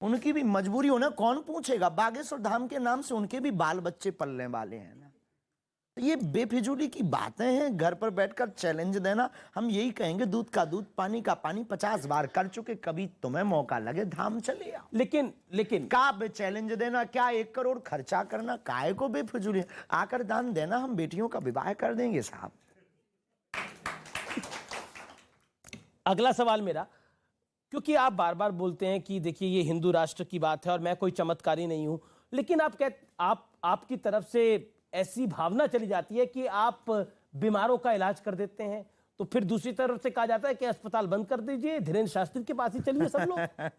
Speaker 8: उनकी भी मजबूरी होना। कौन पूछेगा? बागेश्वर धाम के नाम से उनके भी बाल बच्चे पलने वाले हैं ना। ये बेफिजूली की बातें हैं, घर पर बैठकर चैलेंज देना। हम यही कहेंगे, दूध का दूध, पानी का पानी 50 बार कर चुके, कभी तुम्हें मौका लगे धाम चले आओ।
Speaker 1: लेकिन
Speaker 8: का चैलेंज देना, क्या 1 करोड़ खर्चा करना, काय को बेफिजूली? आकर दान देना, हम बेटियों का विवाह कर देंगे साहब।
Speaker 1: अगला सवाल मेरा, क्योंकि आप बार बार बोलते हैं कि देखिए ये हिंदू राष्ट्र की बात है और मैं कोई चमत्कारी नहीं हूं, लेकिन आपकी तरफ से ऐसी भावना चली जाती है कि आप बीमारों का इलाज कर देते हैं, तो फिर दूसरी तरफ से कहा जाता है कि अस्पताल बंद कर दीजिए, धीरेन्द्र शास्त्री के पास ही चलिए सब लोग।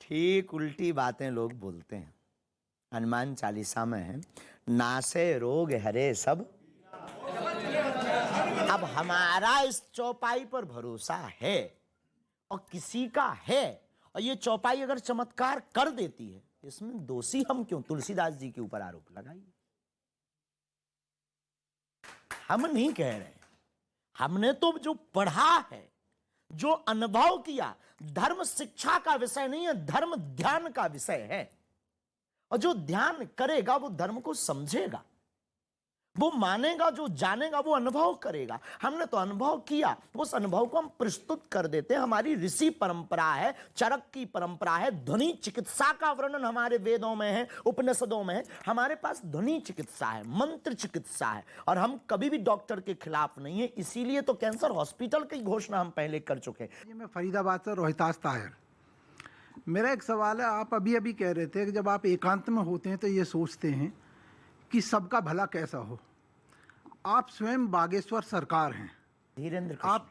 Speaker 8: ठीक उल्टी बातें लोग बोलते हैं। हनुमान चालीसा में है, नासे रोग हरे सब। अब हमारा इस चौपाई पर भरोसा है और किसी का है, और ये चौपाई अगर चमत्कार कर देती है, इसमें दोषी हम क्यों? तुलसीदास जी के ऊपर आरोप लगाइए। हम नहीं कह रहे, हमने तो जो पढ़ा है, जो अनुभव किया, धर्म शिक्षा का विषय नहीं है, धर्म ध्यान का विषय है। और जो ध्यान करेगा वो धर्म को समझेगा, वो मानेगा, जो जानेगा वो अनुभव करेगा। हमने तो अनुभव किया, उस अनुभव को हम प्रस्तुत कर देते हैं। हमारी ऋषि परंपरा है, चरक की परंपरा है, ध्वनि चिकित्सा का वर्णन हमारे वेदों में है, उपनिषदों में है। हमारे पास ध्वनि चिकित्सा है, मंत्र चिकित्सा है, और हम कभी भी डॉक्टर के खिलाफ नहीं है। इसीलिए तो कैंसर हॉस्पिटल की घोषणा हम पहले कर चुके हैं।
Speaker 9: मैं फरीदाबाद से रोहितास ताहिर। मेरा एक सवाल है, आप अभी कह रहे थे कि जब आप एकांत में होते हैं तो ये सोचते हैं कि सबका भला कैसा हो। आप स्वयं बागेश्वर सरकार हैं।
Speaker 8: धीरेन्द्र,
Speaker 9: आप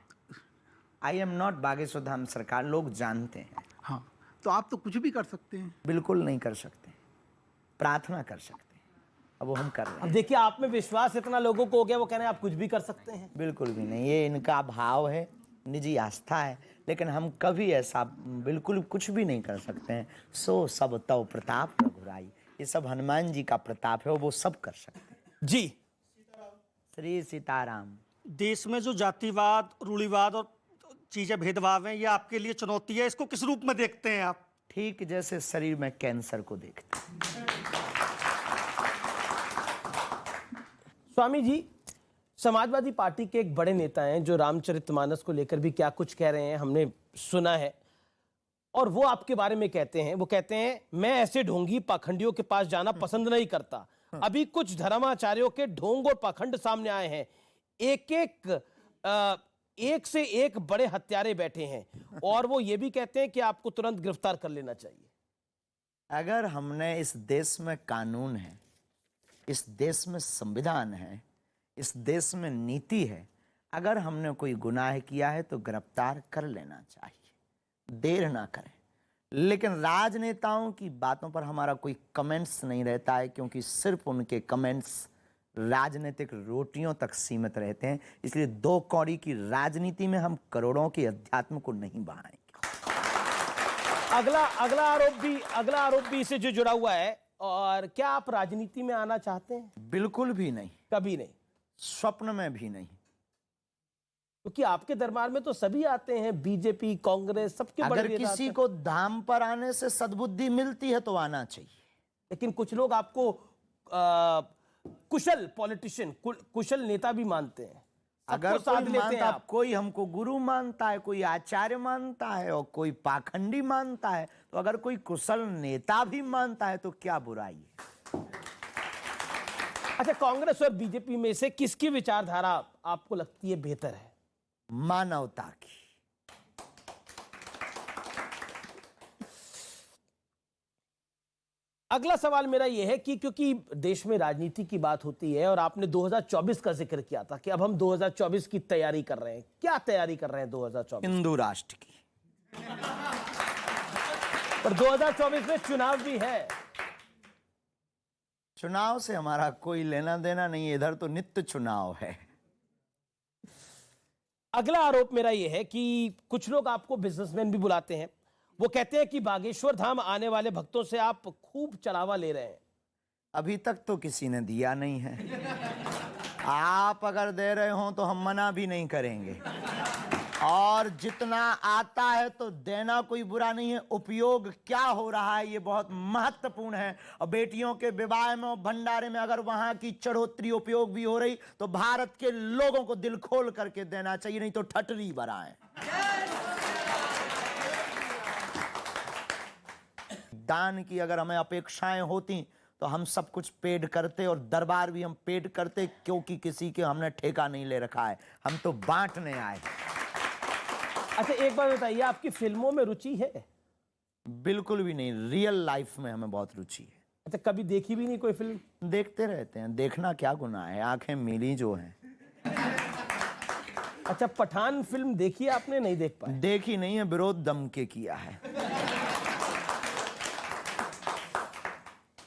Speaker 8: I am not Bageshwar Dham सरकार, लोग जानते हैं।
Speaker 9: हाँ, तो आप तो कुछ भी कर सकते हैं।
Speaker 8: बिल्कुल नहीं कर सकते, प्रार्थना कर सकते हैं, अब वो हम कर रहे हैं।
Speaker 1: अब देखिए, आप में विश्वास इतना लोगों को हो गया, वो कह रहे हैं आप कुछ भी कर सकते हैं।
Speaker 8: बिल्कुल भी नहीं, ये इनका भाव है, निजी आस्था है, लेकिन हम कभी ऐसा बिल्कुल कुछ भी नहीं कर सकते हैं। सो सब तव प्रताप रघुराई, ये सब हनुमान जी का प्रताप है, वो सब कर सकते हैं।
Speaker 1: जी,
Speaker 8: श्री सीताराम।
Speaker 10: देश में जो जातिवाद, रूढ़िवाद और चीजें भेदभाव हैं, ये आपके लिए चुनौती है। इसको किस रूप में देखते हैं आप?
Speaker 8: ठीक जैसे शरीर में कैंसर को देखते हैं।
Speaker 1: स्वामी जी, समाजवादी पार्टी के एक बड़े नेता हैं जो रामचरितमानस को लेकर भी क्या कुछ कह रहे हैं हमने सुना है, और वो आपके बारे में कहते हैं, वो कहते हैं मैं ऐसे ढोंगी पाखंडियों के पास जाना पसंद नहीं करता। अभी कुछ धर्माचार्यों के ढोंग और पाखंड सामने आए हैं, एक से एक बड़े हत्यारे बैठे हैं, और वो ये भी कहते हैं कि आपको तुरंत गिरफ्तार कर लेना चाहिए।
Speaker 8: अगर हमने, इस देश में कानून है, इस देश में संविधान है, इस देश में नीति है, अगर हमने कोई गुनाह किया है तो गिरफ्तार कर लेना चाहिए, देर ना करें। लेकिन राजनेताओं की बातों पर हमारा कोई कमेंट्स नहीं रहता है, क्योंकि सिर्फ उनके कमेंट्स राजनीतिक रोटियों तक सीमित रहते हैं। इसलिए दो कौड़ी की राजनीति में हम करोड़ों के अध्यात्म को नहीं बढ़ाएंगे।
Speaker 1: अगला आरोप भी इससे जो जुड़ा हुआ है। और क्या आप राजनीति में आना चाहते हैं?
Speaker 8: बिल्कुल भी नहीं,
Speaker 1: कभी नहीं,
Speaker 8: स्वप्न में भी नहीं।
Speaker 1: क्योंकि आपके दरबार में तो सभी आते हैं, बीजेपी, कांग्रेस, सबके बड़े
Speaker 8: अगर
Speaker 1: नेता
Speaker 8: किसी
Speaker 1: आते
Speaker 8: को धाम पर आने से सद्बुद्धि मिलती है तो आना चाहिए।
Speaker 1: लेकिन कुछ लोग आपको कुशल पॉलिटिशियन, कुशल नेता भी मानते हैं।
Speaker 8: अगर
Speaker 1: साथ
Speaker 8: कोई
Speaker 1: लेते हैं
Speaker 8: मानता,
Speaker 1: आप।
Speaker 8: कोई हमको गुरु मानता है, कोई आचार्य मानता है और कोई पाखंडी मानता है, तो अगर कोई कुशल नेता भी मानता है तो क्या बुराई है?
Speaker 1: अच्छा, कांग्रेस और बीजेपी में से किसकी विचारधारा आपको लगती है बेहतर है?
Speaker 8: मानवता की।
Speaker 1: अगला सवाल मेरा यह है कि क्योंकि देश में राजनीति की बात होती है और आपने 2024 का जिक्र किया था कि अब हम 2024 की तैयारी कर रहे हैं, क्या तैयारी कर रहे हैं 2024?
Speaker 8: हिंदू राष्ट्र की।
Speaker 1: पर 2024 में चुनाव भी है।
Speaker 8: चुनाव से हमारा कोई लेना देना नहीं है, इधर तो नित्य चुनाव है।
Speaker 1: अगला आरोप मेरा यह है कि कुछ लोग आपको बिजनेसमैन भी बुलाते हैं। वो कहते हैं कि बागेश्वर धाम आने वाले भक्तों से आप खूब चढ़ावा ले रहे हैं।
Speaker 8: अभी तक तो किसी ने दिया नहीं है। आप अगर दे रहे हो तो हम मना भी नहीं करेंगे, और जितना आता है तो देना कोई बुरा नहीं है। उपयोग क्या हो रहा है ये बहुत महत्वपूर्ण है। और बेटियों के विवाह में और भंडारे में अगर वहां की चढ़ोतरी उपयोग भी हो रही तो भारत के लोगों को दिल खोल करके देना चाहिए, नहीं तो ठटरी बराए। दान की अगर हमें अपेक्षाएं होती तो हम सब कुछ पेड करते, और दरबार भी हम पेड करते, क्योंकि किसी के हमने ठेका नहीं ले रखा है, हम तो बांटने आए।
Speaker 1: अच्छा, एक बात बताइए, आपकी फिल्मों में रुचि है?
Speaker 8: बिल्कुल भी नहीं, रियल लाइफ में हमें बहुत रुचि है।
Speaker 1: अच्छा, कभी देखी भी नहीं कोई फिल्म?
Speaker 8: देखते रहते हैं, देखना क्या गुनाह है, आंखें मिली जो हैं।
Speaker 1: अच्छा, पठान फिल्म देखी है आपने? नहीं देख पाए?
Speaker 8: देखी नहीं है, विरोध दम के किया है।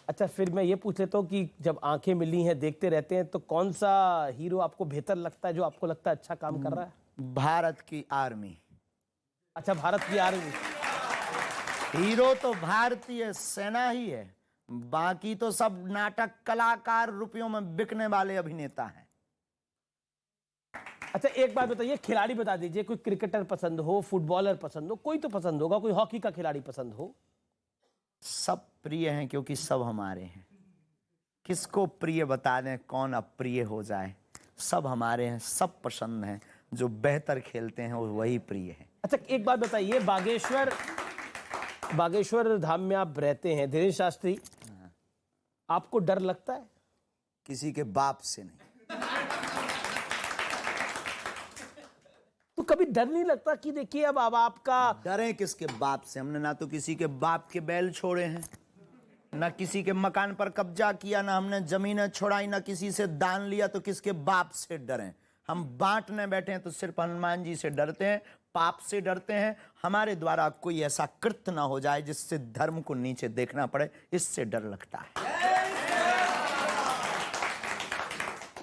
Speaker 1: अच्छा, फिर मैं ये पूछ लेता हूँ कि जब आंखें मिली हैं, देखते रहते हैं, तो कौन सा हीरो आपको बेहतर लगता है, जो आपको लगता है अच्छा काम कर रहा है?
Speaker 8: भारत की आर्मी।
Speaker 1: अच्छा, भारत की आर्मी।
Speaker 8: हीरो तो भारतीय सेना ही है, बाकी तो सब नाटक कलाकार, रुपयों में बिकने वाले अभिनेता हैं।
Speaker 1: अच्छा, एक बात बताइए, खिलाड़ी बता दीजिए, कोई क्रिकेटर पसंद हो, फुटबॉलर पसंद हो, कोई तो पसंद होगा, कोई हॉकी का खिलाड़ी पसंद हो?
Speaker 8: सब प्रिय हैं, क्योंकि सब हमारे हैं। किसको प्रिय बता दें, कौन अप्रिय हो जाए? सब हमारे हैं, सब पसंद हैं। जो बेहतर खेलते हैं वो वही प्रिय है।
Speaker 1: अच्छा, एक बात बताइए, बागेश्वर धाम में आप रहते हैं, धीरेन्द्र शास्त्री, आपको डर लगता है?
Speaker 8: किसी के बाप से नहीं।
Speaker 1: तो कभी डर नहीं लगता कि देखिए अब आपका?
Speaker 8: डरे किसके बाप से? हमने ना तो किसी के बाप के बैल छोड़े हैं, ना किसी के मकान पर कब्जा किया, ना हमने जमीनें छोड़ाई, ना किसी से दान लिया, तो किसके बाप से डरें? हम बांटने बैठे हैं तो सिर्फ हनुमान जी से डरते हैं, पाप से डरते हैं। हमारे द्वारा कोई ऐसा कृत्य ना हो जाए जिससे धर्म को नीचे देखना पड़े, इससे डर लगता है।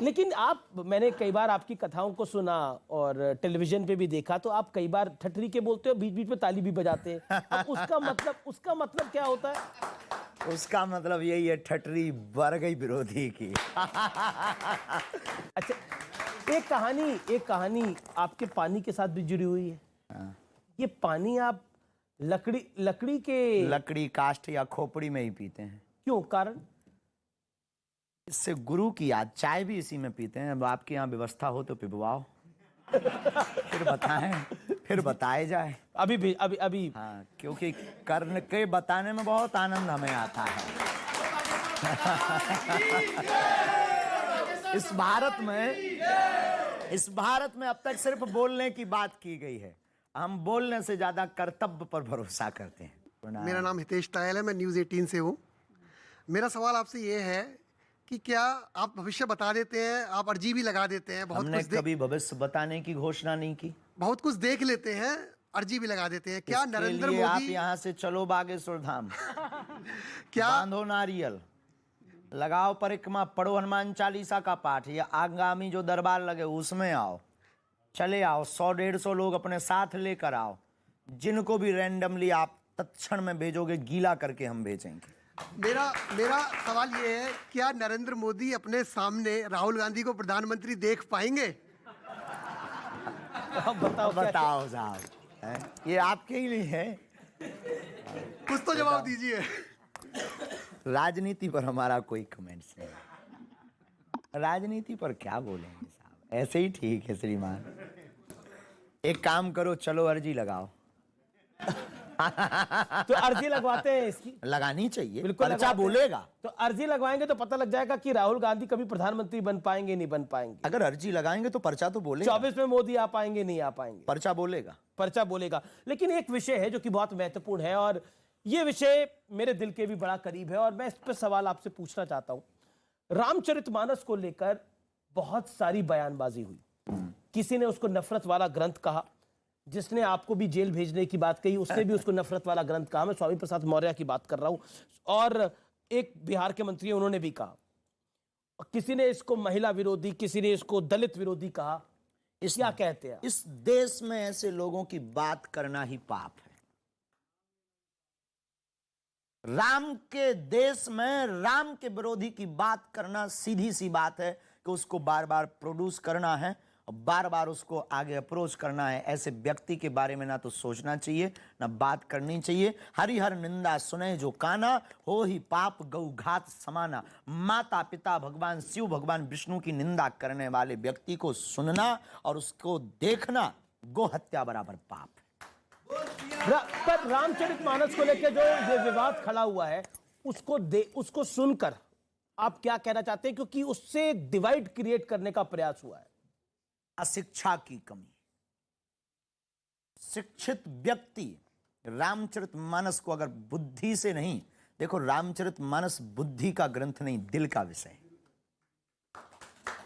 Speaker 1: लेकिन मैंने कई बार आपकी कथाओं को सुना और टेलीविजन पे भी देखा, तो आप कई बार ठटरी के बोलते हो, बीच बीच में ताली भी बजाते हैं। अब उसका मतलब क्या होता है?
Speaker 8: उसका मतलब यही है, ठटरी बढ़ गई विरोधी की।
Speaker 1: अच्छा, एक कहानी आपके पानी के साथ भी जुड़ी हुई है। ये पानी आप लकड़ी
Speaker 8: काष्ठ या खोपड़ी में ही पीते हैं।
Speaker 1: क्यों, कारण?
Speaker 8: इससे गुरु की याद। चाय भी इसी में पीते हैं। अब आपके यहाँ व्यवस्था हो तो पिबवाओ। फिर बताए जाए।
Speaker 1: अभी
Speaker 8: हाँ, क्योंकि कर्ण के बताने में बहुत आनंद हमें आता है। इस भारत में अब तक सिर्फ बोलने की बात की गई है। हम बोलने से ज्यादा कर्तव्य पर भरोसा करते हैं।
Speaker 11: मेरा नाम हितेश टायल है, मैं न्यूज़ 18 से हूँ। मेरा सवाल आपसे ये है कि क्या आप भविष्य बता देते हैं, आप अर्जी भी लगा देते हैं?
Speaker 8: हमने कभी भविष्य बताने की घोषणा नहीं की।
Speaker 11: बहुत कुछ देख लेते हैं, अर्जी भी लगा देते हैं। क्या नरेंद्र मोदी,
Speaker 8: आप यहाँ से चलो बागेश्वर धाम,
Speaker 11: क्या
Speaker 8: बांधो नारियल, लगाओ परिक्रमा, पढ़ो हनुमान चालीसा का पाठ, या आगामी जो दरबार लगे उसमें आओ, चले आओ, 100-150 लोग अपने साथ लेकर आओ। जिनको भी रैंडमली आप तत्क्षण में भेजोगे, गीला करके हम भेजेंगे।
Speaker 11: मेरा सवाल ये है, क्या नरेंद्र मोदी अपने सामने राहुल गांधी को प्रधानमंत्री देख पाएंगे?
Speaker 8: बताओ साहब, ये आपके ही लिए है।
Speaker 11: कुछ तो जवाब दीजिए।
Speaker 8: राजनीति पर हमारा कोई कमेंट्स नहीं। राजनीति पर क्या बोलेंगे साहब, ऐसे ही ठीक है श्रीमान। एक काम करो, चलो अर्जी लगाओ।
Speaker 1: तो अर्जी लगवाते हैं इसकी।
Speaker 8: लगानी चाहिए,
Speaker 1: बिल्कुल
Speaker 8: पर्चा बोलेगा।
Speaker 1: तो अर्जी लगवाएंगे तो पता लग जाएगा कि राहुल गांधी कभी प्रधानमंत्री बन पाएंगे, नहीं बन पाएंगे।
Speaker 8: अगर अर्जी लगाएंगे तो पर्चा तो बोलेगा।
Speaker 1: 24 में मोदी आ पाएंगे, नहीं आ पाएंगे,
Speaker 8: पर्चा बोलेगा।
Speaker 1: लेकिन एक विषय है जो कि बहुत महत्वपूर्ण है, और ये विषय मेरे दिल के भी बड़ा करीब है, और मैं इस पर सवाल आपसे पूछना चाहता हूं। रामचरितमानस को लेकर बहुत सारी बयानबाजी हुई। किसी ने उसको नफरत वाला ग्रंथ कहा, जिसने आपको भी जेल भेजने की बात कही उसने भी उसको नफरत वाला ग्रंथ कहा। मैं स्वामी प्रसाद मौर्य की बात कर रहा हूं। और एक बिहार के मंत्री उन्होंने भी कहा। किसी ने इसको महिला विरोधी, किसी ने इसको दलित विरोधी कहा। क्या कहते हैं?
Speaker 8: इस देश में ऐसे लोगों की बात करना ही पाप है। राम के देश में राम के विरोधी की बात करना सीधी सी बात है कि उसको बार बार प्रोड्यूस करना है और बार बार उसको आगे अप्रोच करना है। ऐसे व्यक्ति के बारे में ना तो सोचना चाहिए, ना बात करनी चाहिए। हरिहर निंदा सुने जो काना, हो ही पाप गौ घात समाना। माता पिता भगवान शिव, भगवान विष्णु की निंदा करने वाले व्यक्ति को सुनना और उसको देखना गो हत्या बराबर पाप है।
Speaker 1: पर रामचरितमानस को लेकर जो ये विवाद खड़ा हुआ है, उसको सुनकर आप क्या कहना चाहते हैं? क्योंकि उससे डिवाइड क्रिएट करने का प्रयास हुआ है।
Speaker 8: अशिक्षा की कमी। शिक्षित व्यक्ति रामचरितमानस को अगर बुद्धि से नहीं, देखो रामचरितमानस बुद्धि का ग्रंथ नहीं, दिल का विषय है,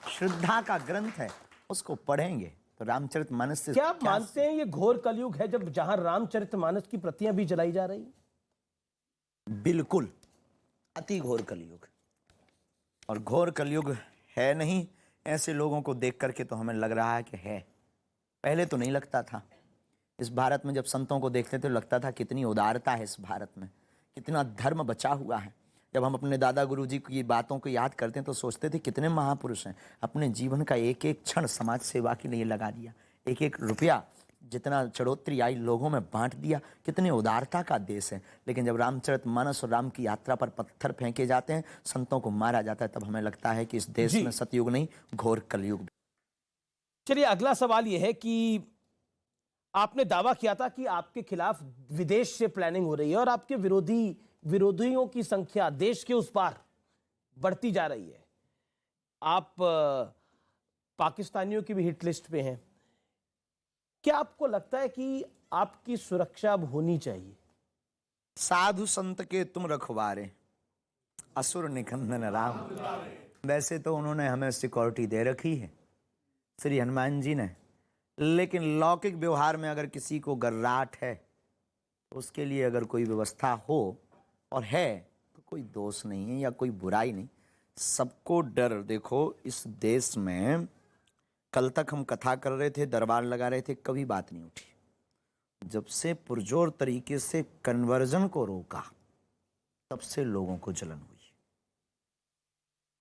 Speaker 8: श्रद्धा का ग्रंथ है। उसको पढ़ेंगे तो रामचरितमानस से
Speaker 1: क्या आप मानते हैं ये घोर कलयुग है जब जहां रामचरितमानस की प्रतियां भी जलाई जा रही?
Speaker 8: बिल्कुल, अति घोर कलयुग। और घोर कलयुग है नहीं, ऐसे लोगों को देख करके तो हमें लग रहा है कि है। पहले तो नहीं लगता था। इस भारत में जब संतों को देखते थे तो लगता था कितनी उदारता है इस भारत में, कितना धर्म बचा हुआ है। जब हम अपने दादा गुरुजी की बातों को याद करते हैं तो सोचते थे कितने महापुरुष हैं, अपने जीवन का एक एक क्षण समाज सेवा के लिए लगा दिया, एक एक रुपया जितना चढ़ोतरी आई लोगों में बांट दिया। कितने उदारता का देश है। लेकिन जब रामचरितमानस और राम की यात्रा पर पत्थर फेंके जाते हैं, संतों को मारा जाता है, तब हमें लगता है कि इस देश में सतयुग नहीं घोर कलयुग।
Speaker 1: चलिए अगला सवाल यह है कि आपने दावा किया था कि आपके खिलाफ विदेश से प्लानिंग हो रही है और आपके विरोधियों की संख्या देश के उस पार बढ़ती जा रही है। आप पाकिस्तानियों की भी हिट लिस्ट पे हैं। क्या आपको लगता है कि आपकी सुरक्षा अब होनी चाहिए?
Speaker 8: साधु संत के तुम रखवारे, असुर निकंदन राम। वैसे तो उन्होंने हमें सिक्योरिटी दे रखी है श्री हनुमान जी ने, लेकिन लौकिक व्यवहार में अगर किसी को गर्राट है तो उसके लिए अगर कोई व्यवस्था हो और है तो कोई दोष नहीं है या कोई बुराई नहीं। सबको डर। देखो इस देश में कल तक हम कथा कर रहे थे, दरबार लगा रहे थे, कभी बात नहीं उठी। जब से पुरजोर तरीके से कन्वर्जन को रोका तब से लोगों को जलन हुई,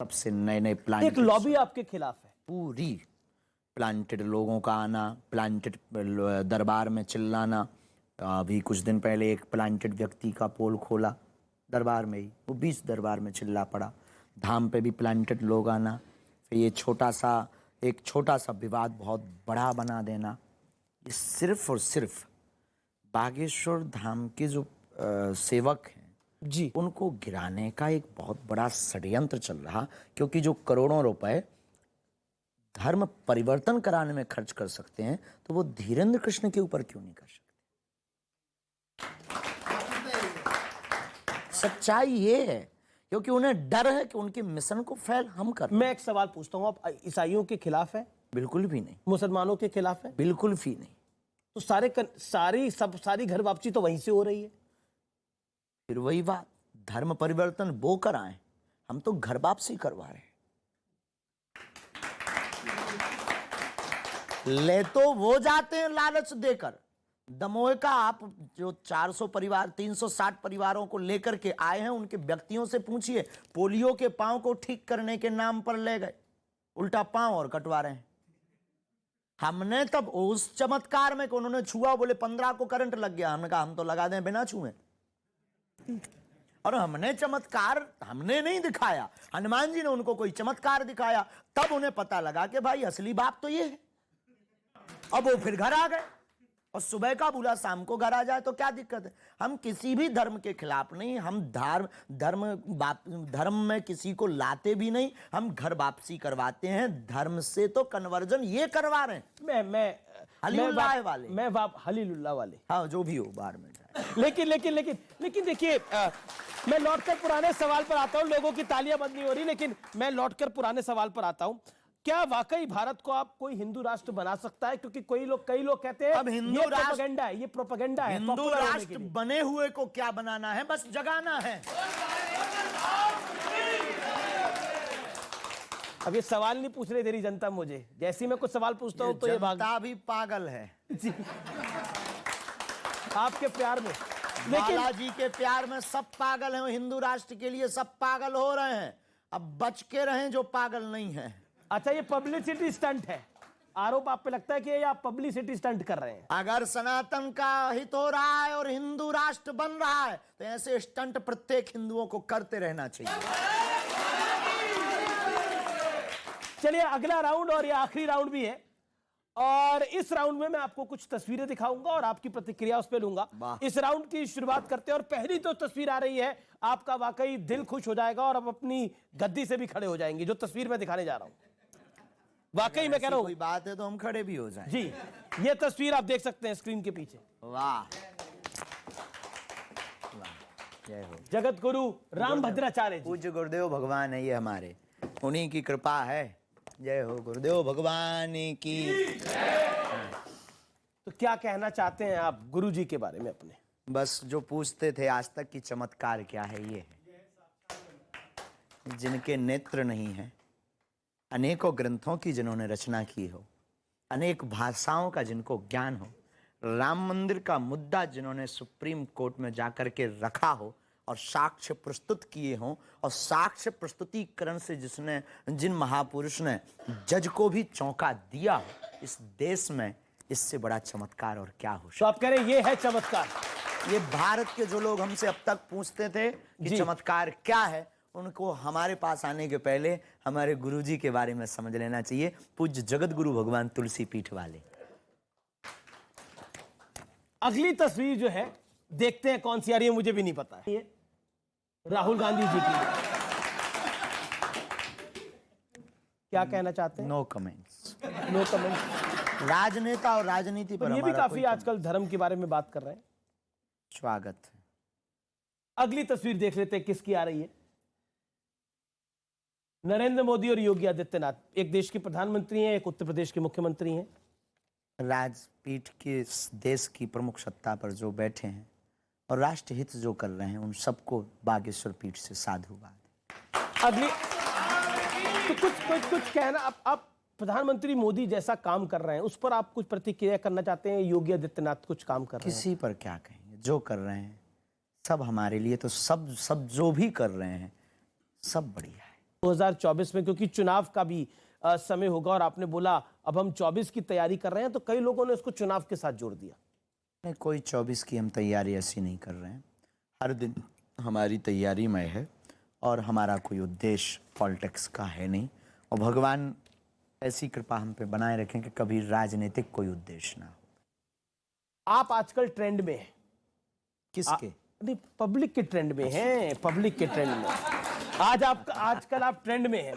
Speaker 8: तब से नए नए प्लान।
Speaker 1: एक लॉबी आपके खिलाफ है
Speaker 8: पूरी। प्लांटेड लोगों का आना, प्लांटेड दरबार में चिल्लाना। अभी कुछ दिन पहले एक प्लांटेड व्यक्ति का पोल खोला दरबार में ही, वो 20 दरबार में चिल्ला पड़ा। धाम पे भी प्लांटेड लोग आना, फिर ये एक छोटा सा विवाद बहुत बड़ा बना देना, ये सिर्फ और सिर्फ बागेश्वर धाम के जो सेवक हैं
Speaker 1: जी,
Speaker 8: उनको गिराने का एक बहुत बड़ा षड्यंत्र चल रहा। क्योंकि जो करोड़ों रुपए धर्म परिवर्तन कराने में खर्च कर सकते हैं, तो वो धीरेन्द्र कृष्ण के ऊपर क्यों नहीं कर सकते? सच्चाई ये है, क्योंकि उन्हें डर है कि उनके मिशन को फेल हम कर।
Speaker 1: मैं एक सवाल पूछता हूँ, आप ईसाइयों के खिलाफ है?
Speaker 8: बिल्कुल भी नहीं।
Speaker 1: मुसलमानों के खिलाफ है?
Speaker 8: बिल्कुल भी नहीं।
Speaker 1: तो सारी घर वापसी तो वहीं से हो रही है।
Speaker 8: फिर वही बात, धर्म परिवर्तन वो कराएं, हम तो घर वापसी करवा रहे हैं। ले तो वो जाते हैं लालच देकर। दमोह का आप जो 400 परिवार 360 परिवारों को लेकर के आए हैं, उनके व्यक्तियों से पूछिए, पोलियो के पांव को ठीक करने के नाम पर ले गए, उल्टा पांव और कटवा रहे हैं। हमने तब उस चमत्कार में, उन्होंने छुआ, बोले 15 को करंट लग गया, हमने कहा हम तो लगा दें बिना छुए। और हमने चमत्कार हमने नहीं दिखाया, हनुमान जी ने उनको कोई चमत्कार दिखाया, तब उन्हें पता लगा कि भाई असली बाप तो ये है। अब वो फिर घर आ गए, और सुबह का बुला शाम को घर आ जाए तो क्या दिक्कत है? हम किसी भी धर्म के खिलाफ नहीं, हम धर्म में किसी को लाते भी नहीं, हम घर वापसी करवाते हैं। धर्म से तो कन्वर्जन ये करवा रहे हैं।
Speaker 1: मैं
Speaker 8: हलीलुल्लाह वाले,
Speaker 1: हलीलुल्लाह वाले,
Speaker 8: हाँ जो भी हो बाहर में जाए।
Speaker 1: लेकिन देखिए, मैं लौटकर पुराने सवाल पर आता हूं। लोगों की तालियां बंद नहीं हो रही, लेकिन मैं लौटकर पुराने सवाल पर आता हूं। क्या वाकई भारत को आप कोई हिंदू राष्ट्र बना सकता है? क्योंकि कई लोग कहते हैं
Speaker 8: अब हिंदू
Speaker 1: प्रोपेगेंडा है, ये प्रोपेगेंडा है।
Speaker 8: हिंदू राष्ट्र बने हुए को क्या बनाना है, बस जगाना है।
Speaker 1: अब ये सवाल नहीं पूछ रही तेरी जनता मुझे, जैसे मैं कुछ सवाल पूछता हूं तो ये
Speaker 8: जनता भी पागल है
Speaker 1: जी, आपके प्यार में।
Speaker 8: बालाजी के प्यार में सब पागल हैं, हिंदू राष्ट्र के लिए सब पागल हो रहे हैं। अब बच के रहें जो पागल नहीं है।
Speaker 1: अच्छा, ये पब्लिसिटी स्टंट है, आरोप आप पे लगता है कि ये आप पब्लिसिटी स्टंट कर रहे हैं?
Speaker 8: अगर सनातन का हित हो रहा है और हिंदू राष्ट्र बन रहा है, तो ऐसे स्टंट प्रत्येक हिंदुओं को करते रहना चाहिए।
Speaker 1: चलिए, अगला राउंड और ये आखिरी राउंड भी है, और इस राउंड में मैं आपको कुछ तस्वीरें दिखाऊंगा और आपकी प्रतिक्रिया उस पर लूंगा। इस राउंड की शुरुआत करते हैं, और पहली तो तस्वीर आ रही है, आपका वाकई दिल खुश हो जाएगा और आप अपनी गद्दी से भी खड़े हो जाएंगे। जो तस्वीर मैं दिखाने जा रहा हूं, वाकई मैं कह रहा हूं,
Speaker 8: कोई बात है तो हम खड़े भी हो जाएं।
Speaker 1: जी, ये तस्वीर आप देख सकते हैं स्क्रीन के पीछे।
Speaker 8: वाह, जय हो
Speaker 1: जगत गुरु राम भद्राचार्य जी।
Speaker 8: पूज्य गुरुदेव भगवान है ये हमारे, उन्हीं की कृपा है। जय हो गुरुदेव भगवान की।
Speaker 1: तो क्या कहना चाहते हैं आप गुरु जी के बारे में अपने?
Speaker 8: बस जो पूछते थे आज तक की चमत्कार क्या है, ये है जिनके नेत्र नहीं है, अनेकों ग्रंथों की जिन्होंने रचना की हो, अनेक भाषाओं का जिनको ज्ञान हो, राम मंदिर का मुद्दा जिन्होंने सुप्रीम कोर्ट में जाकर के रखा हो और साक्ष्य प्रस्तुत किए हों, और साक्ष्य प्रस्तुतिकरण से जिन महापुरुष ने जज को भी चौंका दिया हो, इस देश में इससे बड़ा चमत्कार और क्या हो।
Speaker 1: तो आप कह रहे हैं ये है चमत्कार?
Speaker 8: ये भारत के जो लोग हमसे अब तक पूछते थे कि चमत्कार क्या है, उनको हमारे पास आने के पहले हमारे गुरुजी के बारे में समझ लेना चाहिए, पूज्य जगत गुरु भगवान तुलसी पीठ वाले।
Speaker 1: अगली तस्वीर जो है, देखते हैं कौन सी आ रही है, मुझे भी नहीं पता है। ये राहुल गांधी जी की, क्या कहना चाहते हैं?
Speaker 8: No comments.
Speaker 1: No comments.
Speaker 8: राजनेता और राजनीति पर
Speaker 1: ये भी काफी आजकल धर्म के बारे में बात कर रहे हैं।
Speaker 8: स्वागत है।
Speaker 1: अगली तस्वीर देख लेते हैं किसकी आ रही है। नरेंद्र मोदी और योगी आदित्यनाथ, एक देश के प्रधानमंत्री हैं, एक उत्तर प्रदेश के मुख्यमंत्री हैं।
Speaker 8: राजपीठ के देश की प्रमुख सत्ता पर जो बैठे हैं और राष्ट्र हित जो कर रहे हैं, उन सबको बागेश्वर पीठ से साधुवाद।
Speaker 1: अगली तो कुछ कहना, आप प्रधानमंत्री मोदी जैसा काम कर रहे हैं, उस पर आप कुछ प्रतिक्रिया करना चाहते हैं? योगी आदित्यनाथ कुछ काम कर रहे हैं,
Speaker 8: किसी पर क्या कहेंगे? जो कर रहे हैं सब हमारे लिए, तो सब जो भी कर रहे हैं सब बढ़िया है।
Speaker 1: 2024 में क्योंकि चुनाव का भी समय होगा, और आपने बोला अब हम 24 की तैयारी कर रहे हैं, तो कई लोगों ने उसको चुनाव के साथ जोड़ दिया।
Speaker 8: नहीं, कोई 24 की हम तैयारी ऐसी नहीं कर रहे हैं। हर दिन हमारी तैयारी में है और हमारा कोई उद्देश्य पॉलिटिक्स का है नहीं, और भगवान ऐसी कृपा हम पे बनाए रखें कि कभी राजनीतिक कोई उद्देश्य ना हो।
Speaker 1: आप आजकल ट्रेंड में हैं।
Speaker 8: किसके?
Speaker 1: नहीं, पब्लिक के ट्रेंड में हैं, पब्लिक के ट्रेंड में। आजकल आप ट्रेंड में हैं,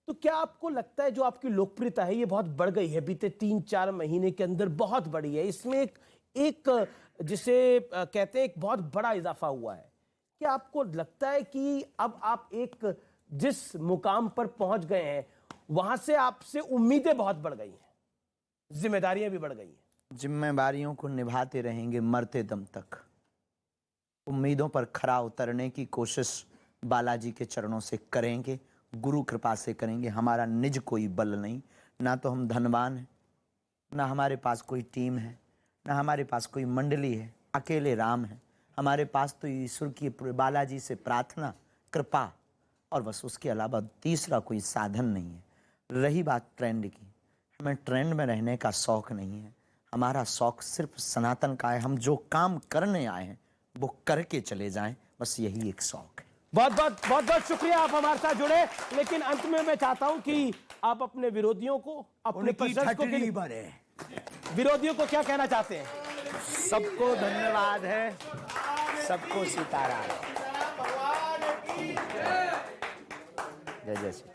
Speaker 1: तो क्या आपको लगता है जो आपकी लोकप्रियता है ये बहुत बढ़ गई है, बीते 3-4 महीने के अंदर बहुत बढ़ी है, इसमें एक जिसे कहते हैं एक बहुत बड़ा इजाफा हुआ है? क्या आपको लगता है कि अब आप एक जिस मुकाम पर पहुंच गए हैं वहां से आपसे उम्मीदें बहुत बढ़ गई हैं, जिम्मेदारियां भी बढ़ गई हैं?
Speaker 8: जिम्मेदारियों को निभाते रहेंगे मरते दम तक। उम्मीदों पर खरा उतरने की कोशिश बालाजी के चरणों से करेंगे, गुरु कृपा से करेंगे। हमारा निज कोई बल नहीं, ना तो हम धनवान हैं, ना हमारे पास कोई टीम है, ना हमारे पास कोई मंडली है। अकेले राम है हमारे पास, तो ईश्वर की बालाजी से प्रार्थना, कृपा, और बस उसके अलावा तीसरा कोई साधन नहीं है। रही बात ट्रेंड की, हमें ट्रेंड में रहने का शौक नहीं है। हमारा शौक सिर्फ सनातन का है। हम जो काम करने आए हैं वो करके चले जाएं, बस यही एक शौक है।
Speaker 1: बहुत बहुत शुक्रिया, आप हमारे साथ जुड़े। लेकिन अंत में मैं चाहता हूं कि आप अपने विरोधियों को, अपने विरोधियों को क्या कहना चाहते हैं?
Speaker 8: सबको धन्यवाद है, सबको सीताराम। जय जय श्री